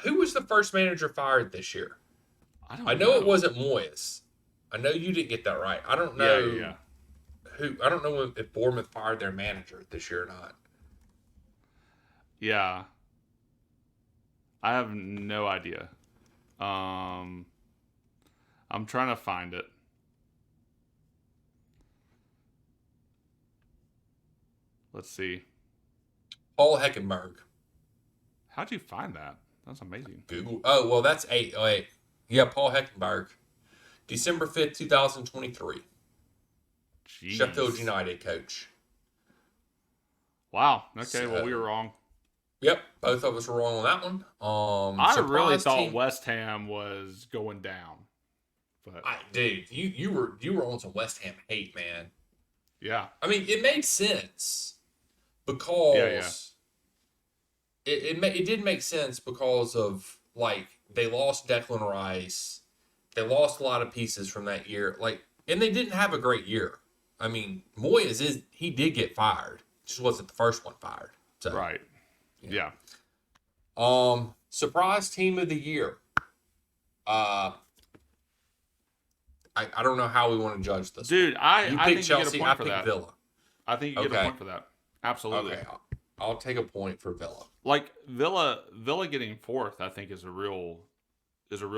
Speaker 2: Who was the first manager fired this year?
Speaker 1: I
Speaker 2: know it wasn't Moyes. I know you didn't get that right. I don't know.
Speaker 1: Yeah.
Speaker 2: I don't know if Bournemouth fired their manager this year or not.
Speaker 1: Yeah. I have no idea. I'm trying to find it. Let's see.
Speaker 2: Paul Heckenberg.
Speaker 1: How'd you find that? That's amazing.
Speaker 2: Google. Oh, well, that's 8. Oh, 8. Yeah, Paul Heckenberg. December 5th, 2023.
Speaker 1: Jeez.
Speaker 2: Sheffield United coach.
Speaker 1: Wow. Okay, well, we were wrong.
Speaker 2: Yep, both of us were wrong on that one.
Speaker 1: I really thought
Speaker 2: team.
Speaker 1: West Ham was going down. But
Speaker 2: Dude, you were on some West Ham hate, man.
Speaker 1: yeah.
Speaker 2: I mean, it made sense because it did make sense because of like they lost Declan Rice, they lost a lot of pieces from that year, and they didn't have a great year. I mean, Moyes he did get fired, just wasn't the first one fired. So
Speaker 1: Right. Yeah.
Speaker 2: Surprise team of the year. I don't know how we want to judge this.
Speaker 1: Dude,
Speaker 2: You
Speaker 1: I
Speaker 2: picked
Speaker 1: think
Speaker 2: Chelsea,
Speaker 1: you get a
Speaker 2: I
Speaker 1: point for
Speaker 2: picked
Speaker 1: that.
Speaker 2: Villa.
Speaker 1: I think you get a point for that. Absolutely.
Speaker 2: Okay, I'll take a point for Villa.
Speaker 1: Like Villa getting 4th, I think is a real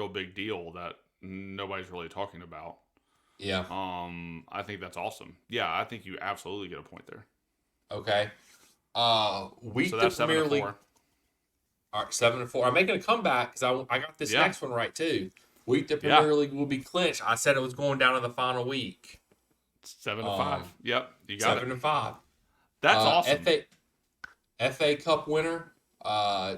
Speaker 1: big deal that nobody's really talking about.
Speaker 2: Yeah.
Speaker 1: I think that's awesome. Yeah, I think you absolutely get a point there.
Speaker 2: Okay. Week
Speaker 1: So
Speaker 2: the
Speaker 1: that's
Speaker 2: Premier
Speaker 1: 7-4.
Speaker 2: League. All right, 7-4. I'm making a comeback because I got this next one right too. Week the Premier League will be clinched. I said it was going down to the final week.
Speaker 1: 7-5. Yep, you got
Speaker 2: 7-5.
Speaker 1: That's awesome.
Speaker 2: FA Cup winner.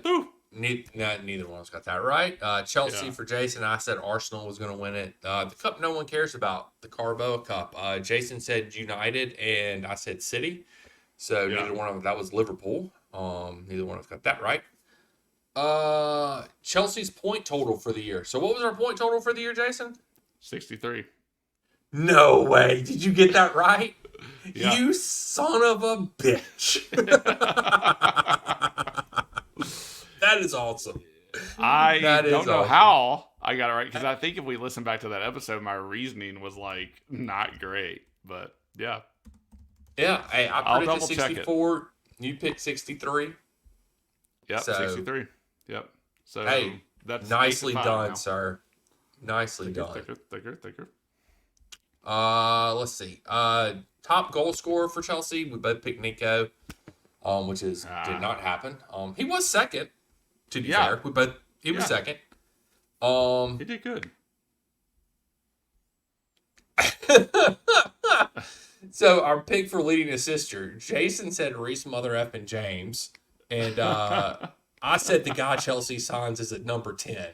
Speaker 1: Who?
Speaker 2: Neither one of us got that right. Chelsea
Speaker 1: Yeah.
Speaker 2: for Jason. I said Arsenal was going to win it. The cup no one cares about, the Carabao Cup. Jason said United, and I said City. So neither one of them. That was Liverpool. Neither one of us got that right. Chelsea's point total for the year. So what was our point total for the year, Jason?
Speaker 1: 63.
Speaker 2: No way. Did you get that right?
Speaker 1: Yeah.
Speaker 2: You son of a bitch. That is awesome.
Speaker 1: I
Speaker 2: That is
Speaker 1: don't know
Speaker 2: awesome.
Speaker 1: how I got it right, because I think if we listen back to that episode, my reasoning was like not great. But yeah.
Speaker 2: Yeah, hey, I
Speaker 1: I'll
Speaker 2: predicted
Speaker 1: double check it.
Speaker 2: 64. You picked 63.
Speaker 1: Yep,
Speaker 2: So-
Speaker 1: 63. Yep. So
Speaker 2: Hey,
Speaker 1: that's
Speaker 2: Nicely
Speaker 1: 8-5
Speaker 2: done,
Speaker 1: now.
Speaker 2: sir. Nicely done.
Speaker 1: Thicker.
Speaker 2: Let's see. Top goal scorer for Chelsea. We both picked Nico, which is did not happen. He was second. To be fair, he was second.
Speaker 1: He did good.
Speaker 2: So our pick for leading assister, Jason said Reese Mother F and James, and I said the guy Chelsea signs is at number 10.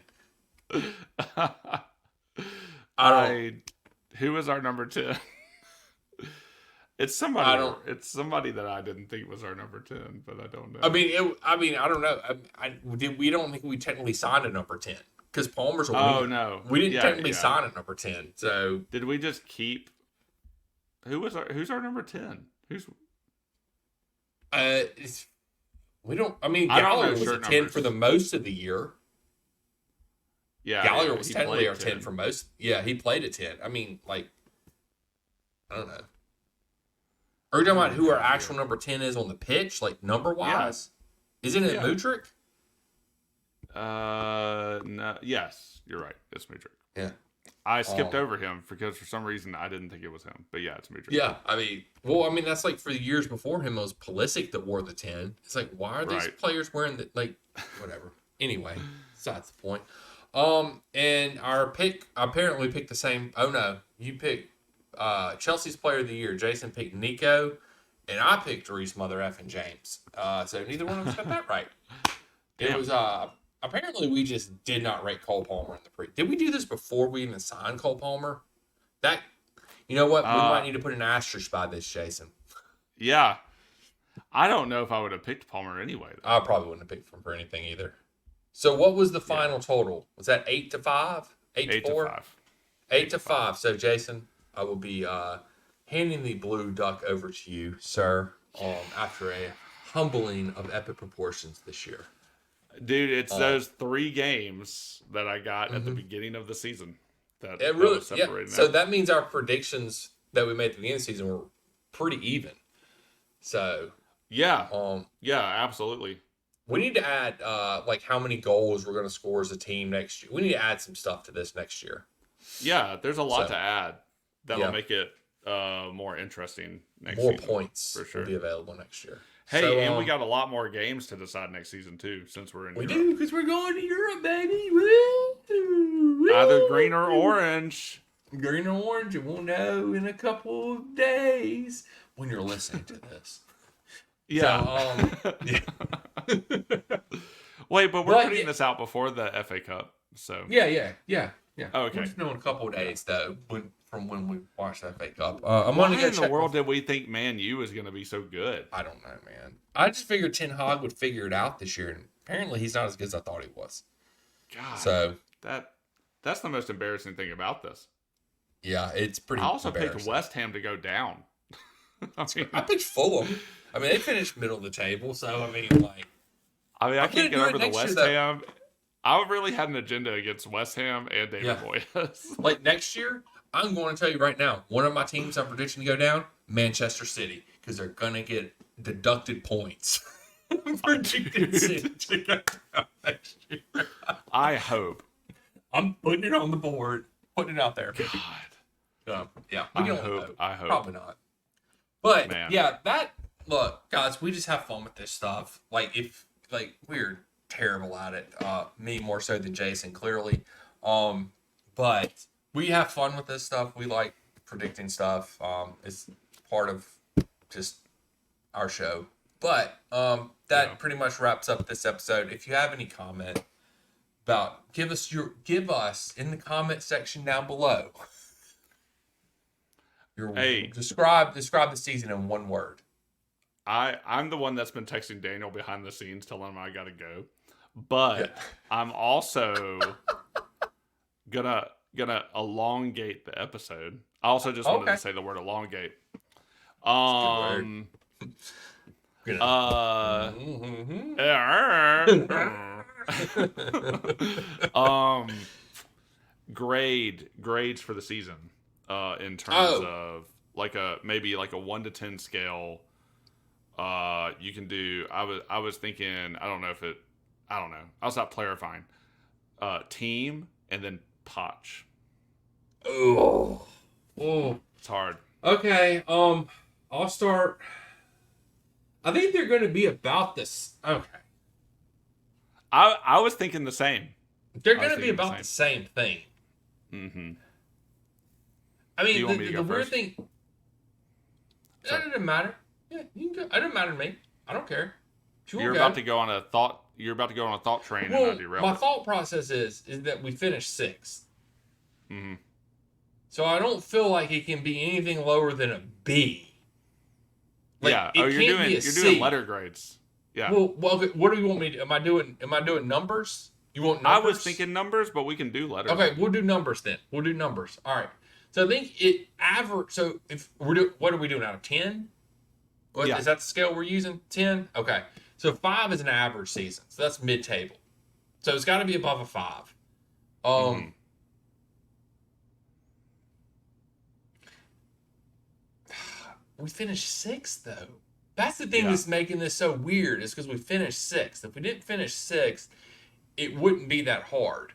Speaker 1: Who is our number 10? It's somebody that I didn't think was our number 10, but I don't know.
Speaker 2: I mean, I don't know. We don't think we technically signed a number 10 because Palmer's a winger.
Speaker 1: No,
Speaker 2: We didn't technically sign a number 10. So
Speaker 1: did we just keep? Who's our number 10?
Speaker 2: we don't. I mean,
Speaker 1: I don't
Speaker 2: Gallagher
Speaker 1: know
Speaker 2: was a
Speaker 1: shirt
Speaker 2: 10
Speaker 1: numbers.
Speaker 2: for the most of the year.
Speaker 1: Yeah,
Speaker 2: Gallagher was
Speaker 1: he
Speaker 2: technically
Speaker 1: played
Speaker 2: our 10 for most. Yeah, he played a 10. I mean, like, I don't know. Are you talking about who our actual number 10 is on the pitch, like number wise? Isn't it Mudryk?
Speaker 1: No. Yes, you're right. It's Mudryk.
Speaker 2: Yeah.
Speaker 1: I skipped over him because for some reason I didn't think it was him. But yeah, it's Mudryk.
Speaker 2: Yeah, I mean, that's like for the years before him, it was Pulisic that wore the 10. It's like, why are these players wearing the, like, whatever. Anyway, that's the point. And our pick, apparently we picked the same. Oh no, you picked Chelsea's player of the year. Jason picked Nico, and I picked Reese Mother F and James. So neither one of us got that right. It was apparently we just did not rate Cole Palmer in the pre. Did we do this before we even signed Cole Palmer? That, you know what? We might need to put an asterisk by this, Jason.
Speaker 1: Yeah. I don't know if I would have picked Palmer anyway, though.
Speaker 2: I probably wouldn't have picked him for anything either. So what was the final total? Was that 8-5? 8-4? 8-5. So Jason, I will be handing the blue duck over to you, sir, after a humbling of epic proportions this year.
Speaker 1: Dude, it's those 3 games that I got at the beginning of the season that
Speaker 2: really
Speaker 1: separated.
Speaker 2: So that means our predictions that we made at the beginning of the season were pretty even. So
Speaker 1: yeah, absolutely.
Speaker 2: we need to add like how many goals we're going to score as a team next year. We need to add some stuff to this next year.
Speaker 1: Yeah, there's a lot to add that'll make it more interesting next
Speaker 2: more
Speaker 1: season.
Speaker 2: More points
Speaker 1: for sure
Speaker 2: will be available next year.
Speaker 1: Hey,
Speaker 2: so,
Speaker 1: and we got a lot more games to decide next season too, since we're in Europe.
Speaker 2: We do, because we're going to Europe, baby. Woo!
Speaker 1: Either green or orange.
Speaker 2: Green or orange, and we'll know in a couple of days when you're listening to this.
Speaker 1: Yeah.
Speaker 2: So,
Speaker 1: Wait, but we're putting this out before the FA Cup, so.
Speaker 2: Yeah.
Speaker 1: Oh, okay.
Speaker 2: We'll just know in a couple of days, though, from when we watch that FA Cup.
Speaker 1: Why in the world did we think Man U was going to be so good?
Speaker 2: I don't know, man. I just figured Ten Hag would figure it out this year, and apparently he's not as good as I thought he was.
Speaker 1: God,
Speaker 2: so
Speaker 1: that's the most embarrassing thing about this.
Speaker 2: Yeah, it's pretty.
Speaker 1: I also picked West Ham to go down.
Speaker 2: I picked Fulham. I mean, they finished middle of the table, so
Speaker 1: I can't get over the West Ham. I really had an agenda against West Ham and David Moyes.
Speaker 2: Like next year, I'm going to tell you right now, one of my teams I'm predicting to go down, Manchester City, because they're going to get deducted points. I'm predicting City to go down next year.
Speaker 1: I hope.
Speaker 2: I'm putting it on the board, putting it out there.
Speaker 1: God.
Speaker 2: Yeah,
Speaker 1: I hope.
Speaker 2: Probably not. But
Speaker 1: Man.
Speaker 2: yeah, look, guys, we just have fun with this stuff. We're terrible at it. Me more so than Jason, clearly. But we have fun with this stuff. We like predicting stuff. It's part of just our show. But that pretty much wraps up this episode. If you have any comment give us in the comment section down below. Describe the season in one word.
Speaker 1: I'm the one that's been texting Daniel behind the scenes telling him I gotta go. but I'm also gonna elongate the episode. I also just wanted to say the word elongate. Um. Grades for the season. In terms of maybe like a 1 to 10 scale. You can do. I was thinking. I don't know. I'll stop clarifying. Team and then Potch.
Speaker 2: Oh,
Speaker 1: it's hard.
Speaker 2: Okay. I'll start. I think they're going to be about this. Okay.
Speaker 1: I was thinking the same.
Speaker 2: They're going to be about the same thing.
Speaker 1: Mm-hmm.
Speaker 2: I mean, the weird thing. It doesn't matter. Yeah, you can go. It doesn't matter to me. I don't care.
Speaker 1: You're about to go on a thought. You're about to go on a thought train.
Speaker 2: Well,
Speaker 1: and derail
Speaker 2: my thought process is that we finished 6th.
Speaker 1: Mm-hmm.
Speaker 2: So I don't feel like it can be anything lower than a B.
Speaker 1: Like, you're doing letter grades. Yeah.
Speaker 2: Well, okay, what do you want me to do? Am I doing numbers? You want numbers?
Speaker 1: I was thinking numbers, but we can do letters.
Speaker 2: Okay, we'll do numbers then. We'll do numbers. All right. So I think it average. So if what are we doing out of 10?
Speaker 1: Yeah.
Speaker 2: Is that the scale we're using? 10. Okay. So 5 is an average season. So that's mid-table. So it's got to be above a 5. We finished 6th though. That's the thing that's making this so weird. Is because we finished 6th. If we didn't finish 6th, it wouldn't be that hard.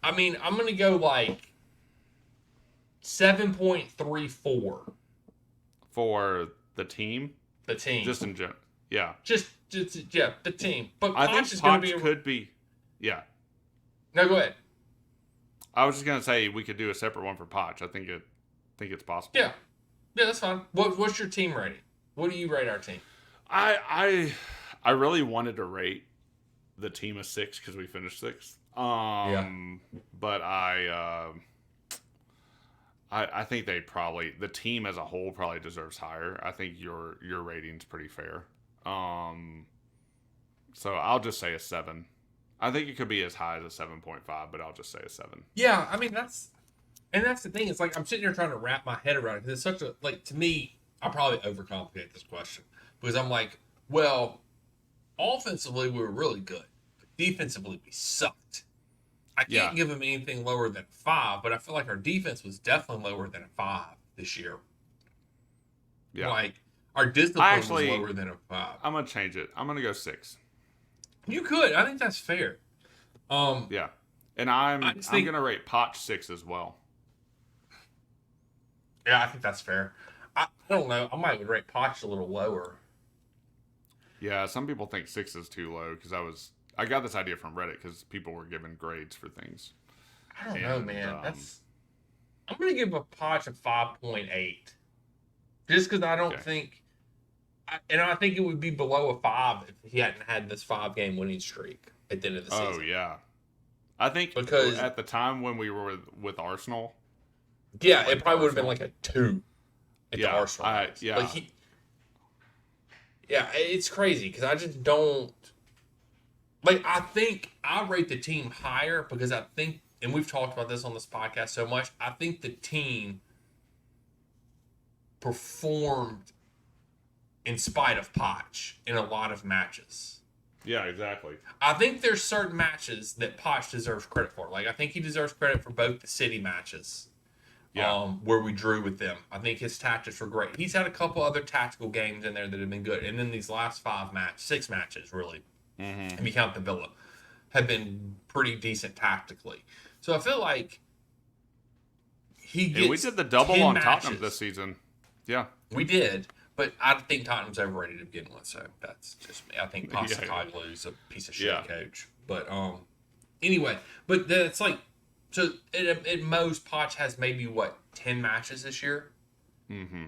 Speaker 2: I mean, I'm gonna go like 7.34
Speaker 1: for the team.
Speaker 2: The team,
Speaker 1: just in general, yeah.
Speaker 2: Just yeah, the team. But
Speaker 1: I think Potch could be, yeah.
Speaker 2: No, go ahead.
Speaker 1: I was just gonna say we could do a separate one for Potch. I think it's possible.
Speaker 2: Yeah, that's fine. What's your team rating? What do you rate our team?
Speaker 1: I really wanted to rate the team a 6 because we finished 6th. But I think the team as a whole probably deserves higher. I think your rating's pretty fair. So I'll just say a 7. I think it could be as high as a 7.5, but I'll just say a 7.
Speaker 2: Yeah, I mean that's the thing. It's like I'm sitting here trying to wrap my head around it because it's such a to me. I probably overcomplicate this question because I'm like, well, offensively we were really good, but defensively we sucked. I can't give them anything lower than 5, but I feel like our defense was definitely lower than a 5 this year. Yeah. Like, our discipline was lower than a 5.
Speaker 1: I'm going to change it. I'm going to go 6.
Speaker 2: You could. I think that's fair.
Speaker 1: Yeah. And I'm going to rate Potch 6 as well.
Speaker 2: Yeah, I think that's fair. I don't know. I might rate Potch a little lower.
Speaker 1: Yeah, some people think 6 is too low because I got this idea from Reddit because people were giving grades for things.
Speaker 2: I don't know, man. I'm going to give a Potch a 5.8. Just because I don't think... I think it would be below a 5 if he hadn't had this 5-game winning streak at the end of the season.
Speaker 1: Oh, yeah. I think because at the time when we were with Arsenal...
Speaker 2: Yeah, it probably would have been like a 2 at the Arsenal. It's crazy because I just don't... I think I rate the team higher because I think, and we've talked about this on this podcast so much, I think the team performed in spite of Potch in a lot of matches.
Speaker 1: Yeah, exactly.
Speaker 2: I think there's certain matches that Potch deserves credit for. I think he deserves credit for both the City matches. Where we drew with them. I think his tactics were great. He's had a couple other tactical games in there that have been good. And then these last 6 matches, really, if you count the Villa, have been pretty decent tactically. So I feel like we
Speaker 1: did the double on Tottenham this season. Yeah.
Speaker 2: We did, but I think Tottenham's overrated to begin with, so that's just me. I think Postecoglou's a piece of shit coach. But anyway, but that's so at most, Potch has maybe 10 matches this year,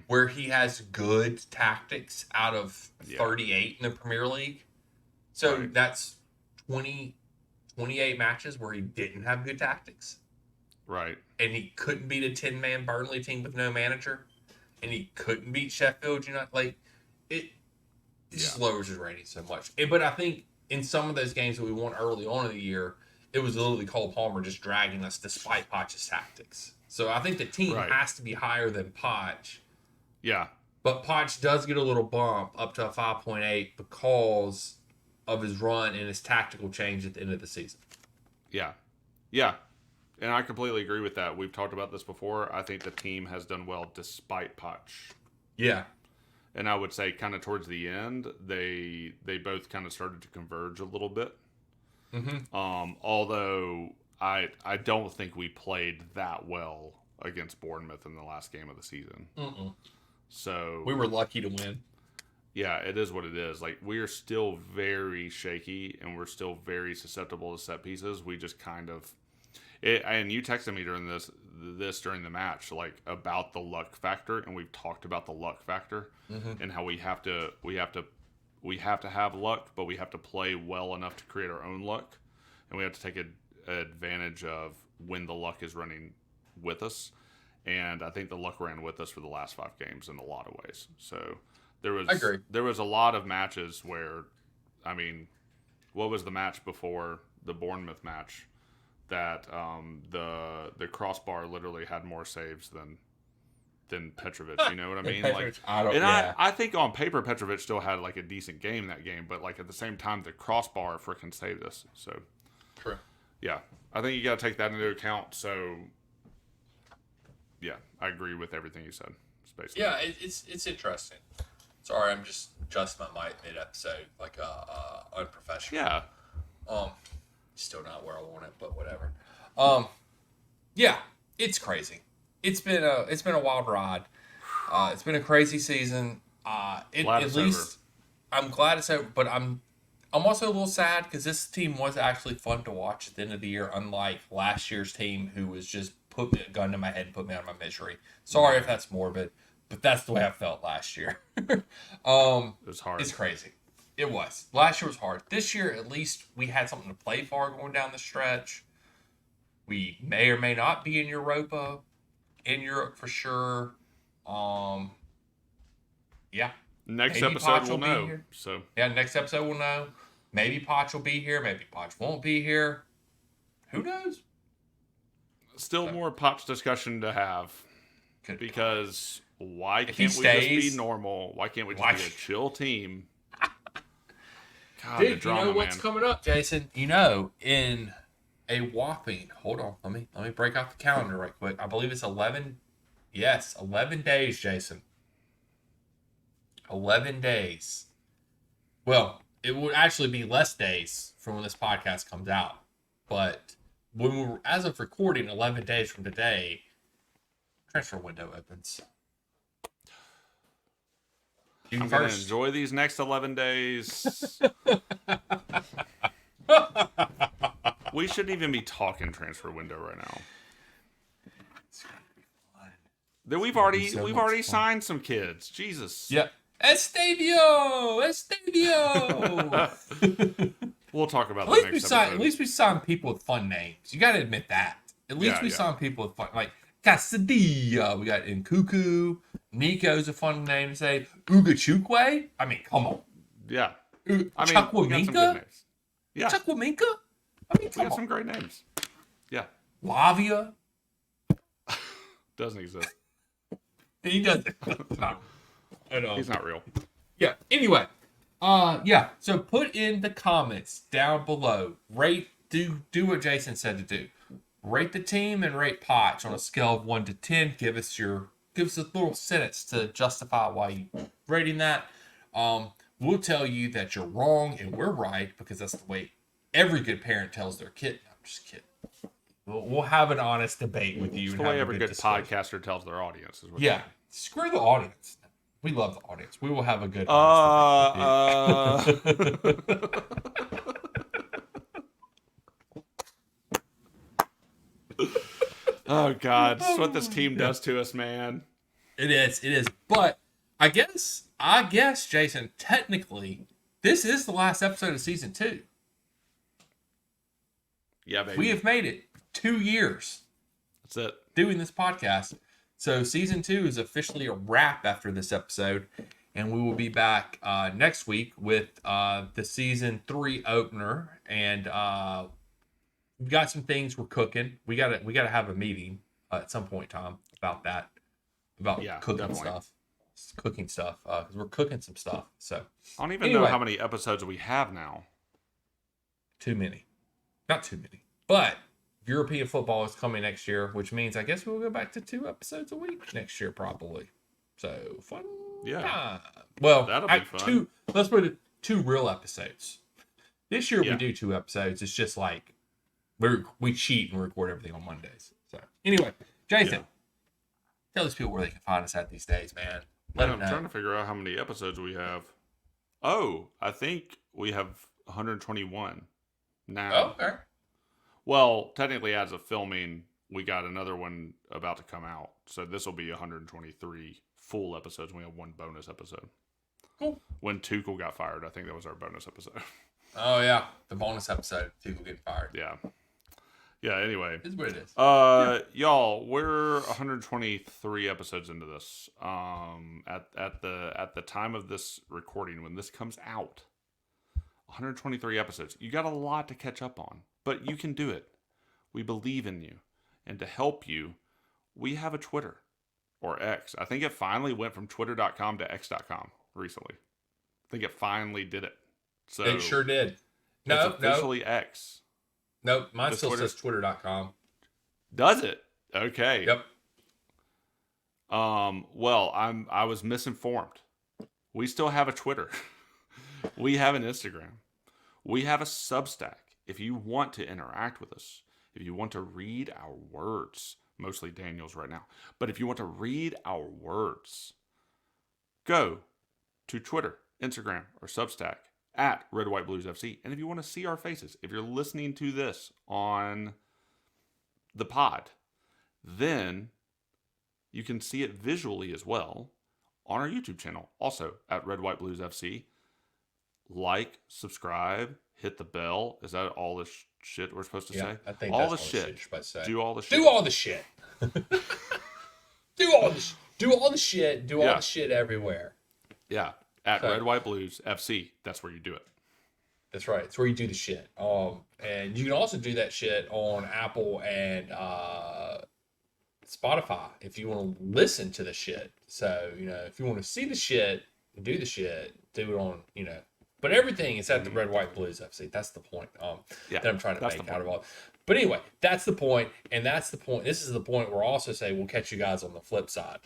Speaker 2: where he has good tactics out of 38 in the Premier League. So that's 28 matches where he didn't have good tactics.
Speaker 1: Right.
Speaker 2: And he couldn't beat a 10-man Burnley team with no manager, and he couldn't beat Sheffield United. It just lowers his rating so much. But I think in some of those games that we won early on in the year, it was literally Cole Palmer just dragging us despite Potch's tactics. So I think the team has to be higher than Potch.
Speaker 1: Yeah.
Speaker 2: But Potch does get a little bump up to a 5.8 because of his run and his tactical change at the end of the season.
Speaker 1: Yeah. Yeah. And I completely agree with that. We've talked about this before. I think the team has done well despite Potch.
Speaker 2: Yeah.
Speaker 1: And I would say kind of towards the end, they both kind of started to converge a little bit.
Speaker 2: Mm-hmm.
Speaker 1: Although I don't think we played that well against Bournemouth in the last game of the season.
Speaker 2: Mm-mm.
Speaker 1: So
Speaker 2: we were lucky to win.
Speaker 1: Yeah, it is what it is. Like, we are still very shaky and we're still very susceptible to set pieces. We just kind of and you texted me during this during the match, like, about the luck factor, and we've talked about the luck factor and how we have to have luck, but we have to play well enough to create our own luck, and we have to take advantage of when the luck is running with us. And I think the luck ran with us for the last 5 games in a lot of ways. So there was a lot of matches where, I mean, what was the match before the Bournemouth match that the crossbar literally had more saves than Petrovic? You know what I mean? I think on paper Petrovic still had like a decent game that game, but like at the same time the crossbar freaking saved us. So
Speaker 2: true.
Speaker 1: Yeah, I think you got to take that into account. So yeah, I agree with everything you said.
Speaker 2: Yeah, it's interesting. Sorry, I'm just adjusting my mic mid-episode, like unprofessional.
Speaker 1: Yeah.
Speaker 2: Still not where I want it, but whatever. Yeah, it's crazy. It's been a wild ride. It's been a crazy season. At least I'm glad it's over, but I'm also a little sad because this team was actually fun to watch at the end of the year, unlike last year's team who was just put me a gun to my head and put me out of my misery. Sorry if that's morbid, but that's the way I felt last year. It
Speaker 1: was hard.
Speaker 2: It's crazy. It was. Last year was hard. This year, at least, we had something to play for going down the stretch. We may or may not be in Europa. In Europe for sure. Yeah.
Speaker 1: Next episode we'll know. So
Speaker 2: yeah, next episode we'll know. Maybe Potch will be here. Maybe Potch won't be here. Who knows?
Speaker 1: Still more Potch discussion to have. Because why can't we just be normal? Why can't we just be a chill team? God,
Speaker 2: dude,
Speaker 1: drama,
Speaker 2: you know what's coming up, Jason? You know, in a whopping, hold on, let me break out the calendar right quick. I believe it's 11 days, Jason. 11 days. Well, it would actually be less days from when this podcast comes out. But when we're, as of recording, 11 days from today, transfer window opens.
Speaker 1: I'm going to enjoy these next 11 days. We shouldn't even be talking transfer window right now.
Speaker 2: It's going to be fun.
Speaker 1: Then we've already signed some kids. Jesus.
Speaker 2: Yeah. Estavio.
Speaker 1: We'll talk about that next episode.
Speaker 2: At least we signed people with fun names. You got to admit that. At least we signed people with fun, like Casadilla. We got Nkuku. Nico's a fun name to say. Ugachukwe. I mean, come on.
Speaker 1: Yeah.
Speaker 2: Chukwaminka.
Speaker 1: Yeah.
Speaker 2: Chukwaminka. I mean,
Speaker 1: we got some great names. Yeah.
Speaker 2: Lavia.
Speaker 1: Doesn't exist.
Speaker 2: He doesn't. No. I know.
Speaker 1: He's not real.
Speaker 2: Yeah. Anyway. Yeah. So put in the comments down below. Rate. Do what Jason said to do. Rate the team and rate Potch on a scale of 1 to 10. Give us a little sentence to justify why you rating that. We'll tell you that you're wrong and we're right because that's the way every good parent tells their kid. No, I'm just kidding. We'll have an honest debate with you.
Speaker 1: It's the way every good podcaster tells their audience.
Speaker 2: Yeah. Screw the audience. We love the audience. We will have a good honest debate.
Speaker 1: Oh God, that's what this team does to us, man.
Speaker 2: It is. But I guess, Jason, technically, this is the last episode of season 2.
Speaker 1: Yeah, baby.
Speaker 2: We have made it 2 years.
Speaker 1: That's it.
Speaker 2: Doing this podcast. So season 2 is officially a wrap after this episode. And we will be back next week with the season 3 opener. And we've got some things we're cooking. We gotta have a meeting at some point in time about that, about cooking stuff, because we're cooking some stuff. So
Speaker 1: I don't even know how many episodes we have now.
Speaker 2: Too many, not too many, but European football is coming next year, which means I guess we'll go back to 2 episodes a week next year, probably. So fun.
Speaker 1: Yeah.
Speaker 2: Well,
Speaker 1: that'll be fun.
Speaker 2: Let's put it 2 real episodes. This year we do 2 episodes. It's just like we cheat and record everything on Mondays. So anyway, Jason, tell these people where they can find us at these days, man.
Speaker 1: I'm trying to figure out how many episodes we have. Oh, I think we have 121 now.
Speaker 2: Oh, okay.
Speaker 1: Well, technically, as of filming, we got another one about to come out. So this will be 123 full episodes. We have 1 bonus episode.
Speaker 2: Cool.
Speaker 1: When Tuchel got fired, I think that was our bonus episode.
Speaker 2: Oh, yeah. The bonus episode. Tuchel getting fired.
Speaker 1: Yeah. Yeah, anyway.
Speaker 2: It's what it is.
Speaker 1: Y'all, we're 123 episodes into this. At the time of this recording, when this comes out, 123 episodes. You got a lot to catch up on, but you can do it. We believe in you. And to help you, we have a Twitter or X. I think it finally went from twitter.com to x.com recently. I think it finally did it. So
Speaker 2: it sure did.
Speaker 1: It's officially X.
Speaker 2: Nope, mine still says twitter.com.
Speaker 1: Does it? Okay.
Speaker 2: Yep.
Speaker 1: Well, I was misinformed. We still have a Twitter. We have an Instagram. We have a Substack. If you want to interact with us, if you want to read our words, mostly Daniel's right now, but if you want to read our words, go to Twitter, Instagram, or Substack at Red White Blues FC. And if you want to see our faces, if you're listening to this on the pod, then you can see it visually as well on our YouTube channel, also at Red White Blues FC. Like, subscribe, hit the bell. Is that all the shit we're supposed to say?
Speaker 2: I think
Speaker 1: all
Speaker 2: that's
Speaker 1: the shit.
Speaker 2: You're supposed to say.
Speaker 1: Do all the shit.
Speaker 2: Do all the shit. Do all the shit. Do all the shit everywhere.
Speaker 1: Yeah. At Red White Blues FC. That's where you do it.
Speaker 2: That's right. It's where you do the shit. And you can also do that shit on Apple and Spotify if you want to listen to the shit. So, if you want to see the shit, do the shit, do it on, but everything is at the Red White Blues FC. That's the point that I'm trying to make out of all. But anyway, that's the point, and that's the point. This is the point where I'll also say we'll catch you guys on the flip side.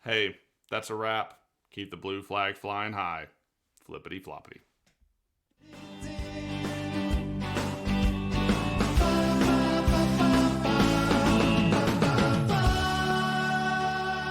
Speaker 1: Hey, that's a wrap. Keep the blue flag flying high. Flippity floppity.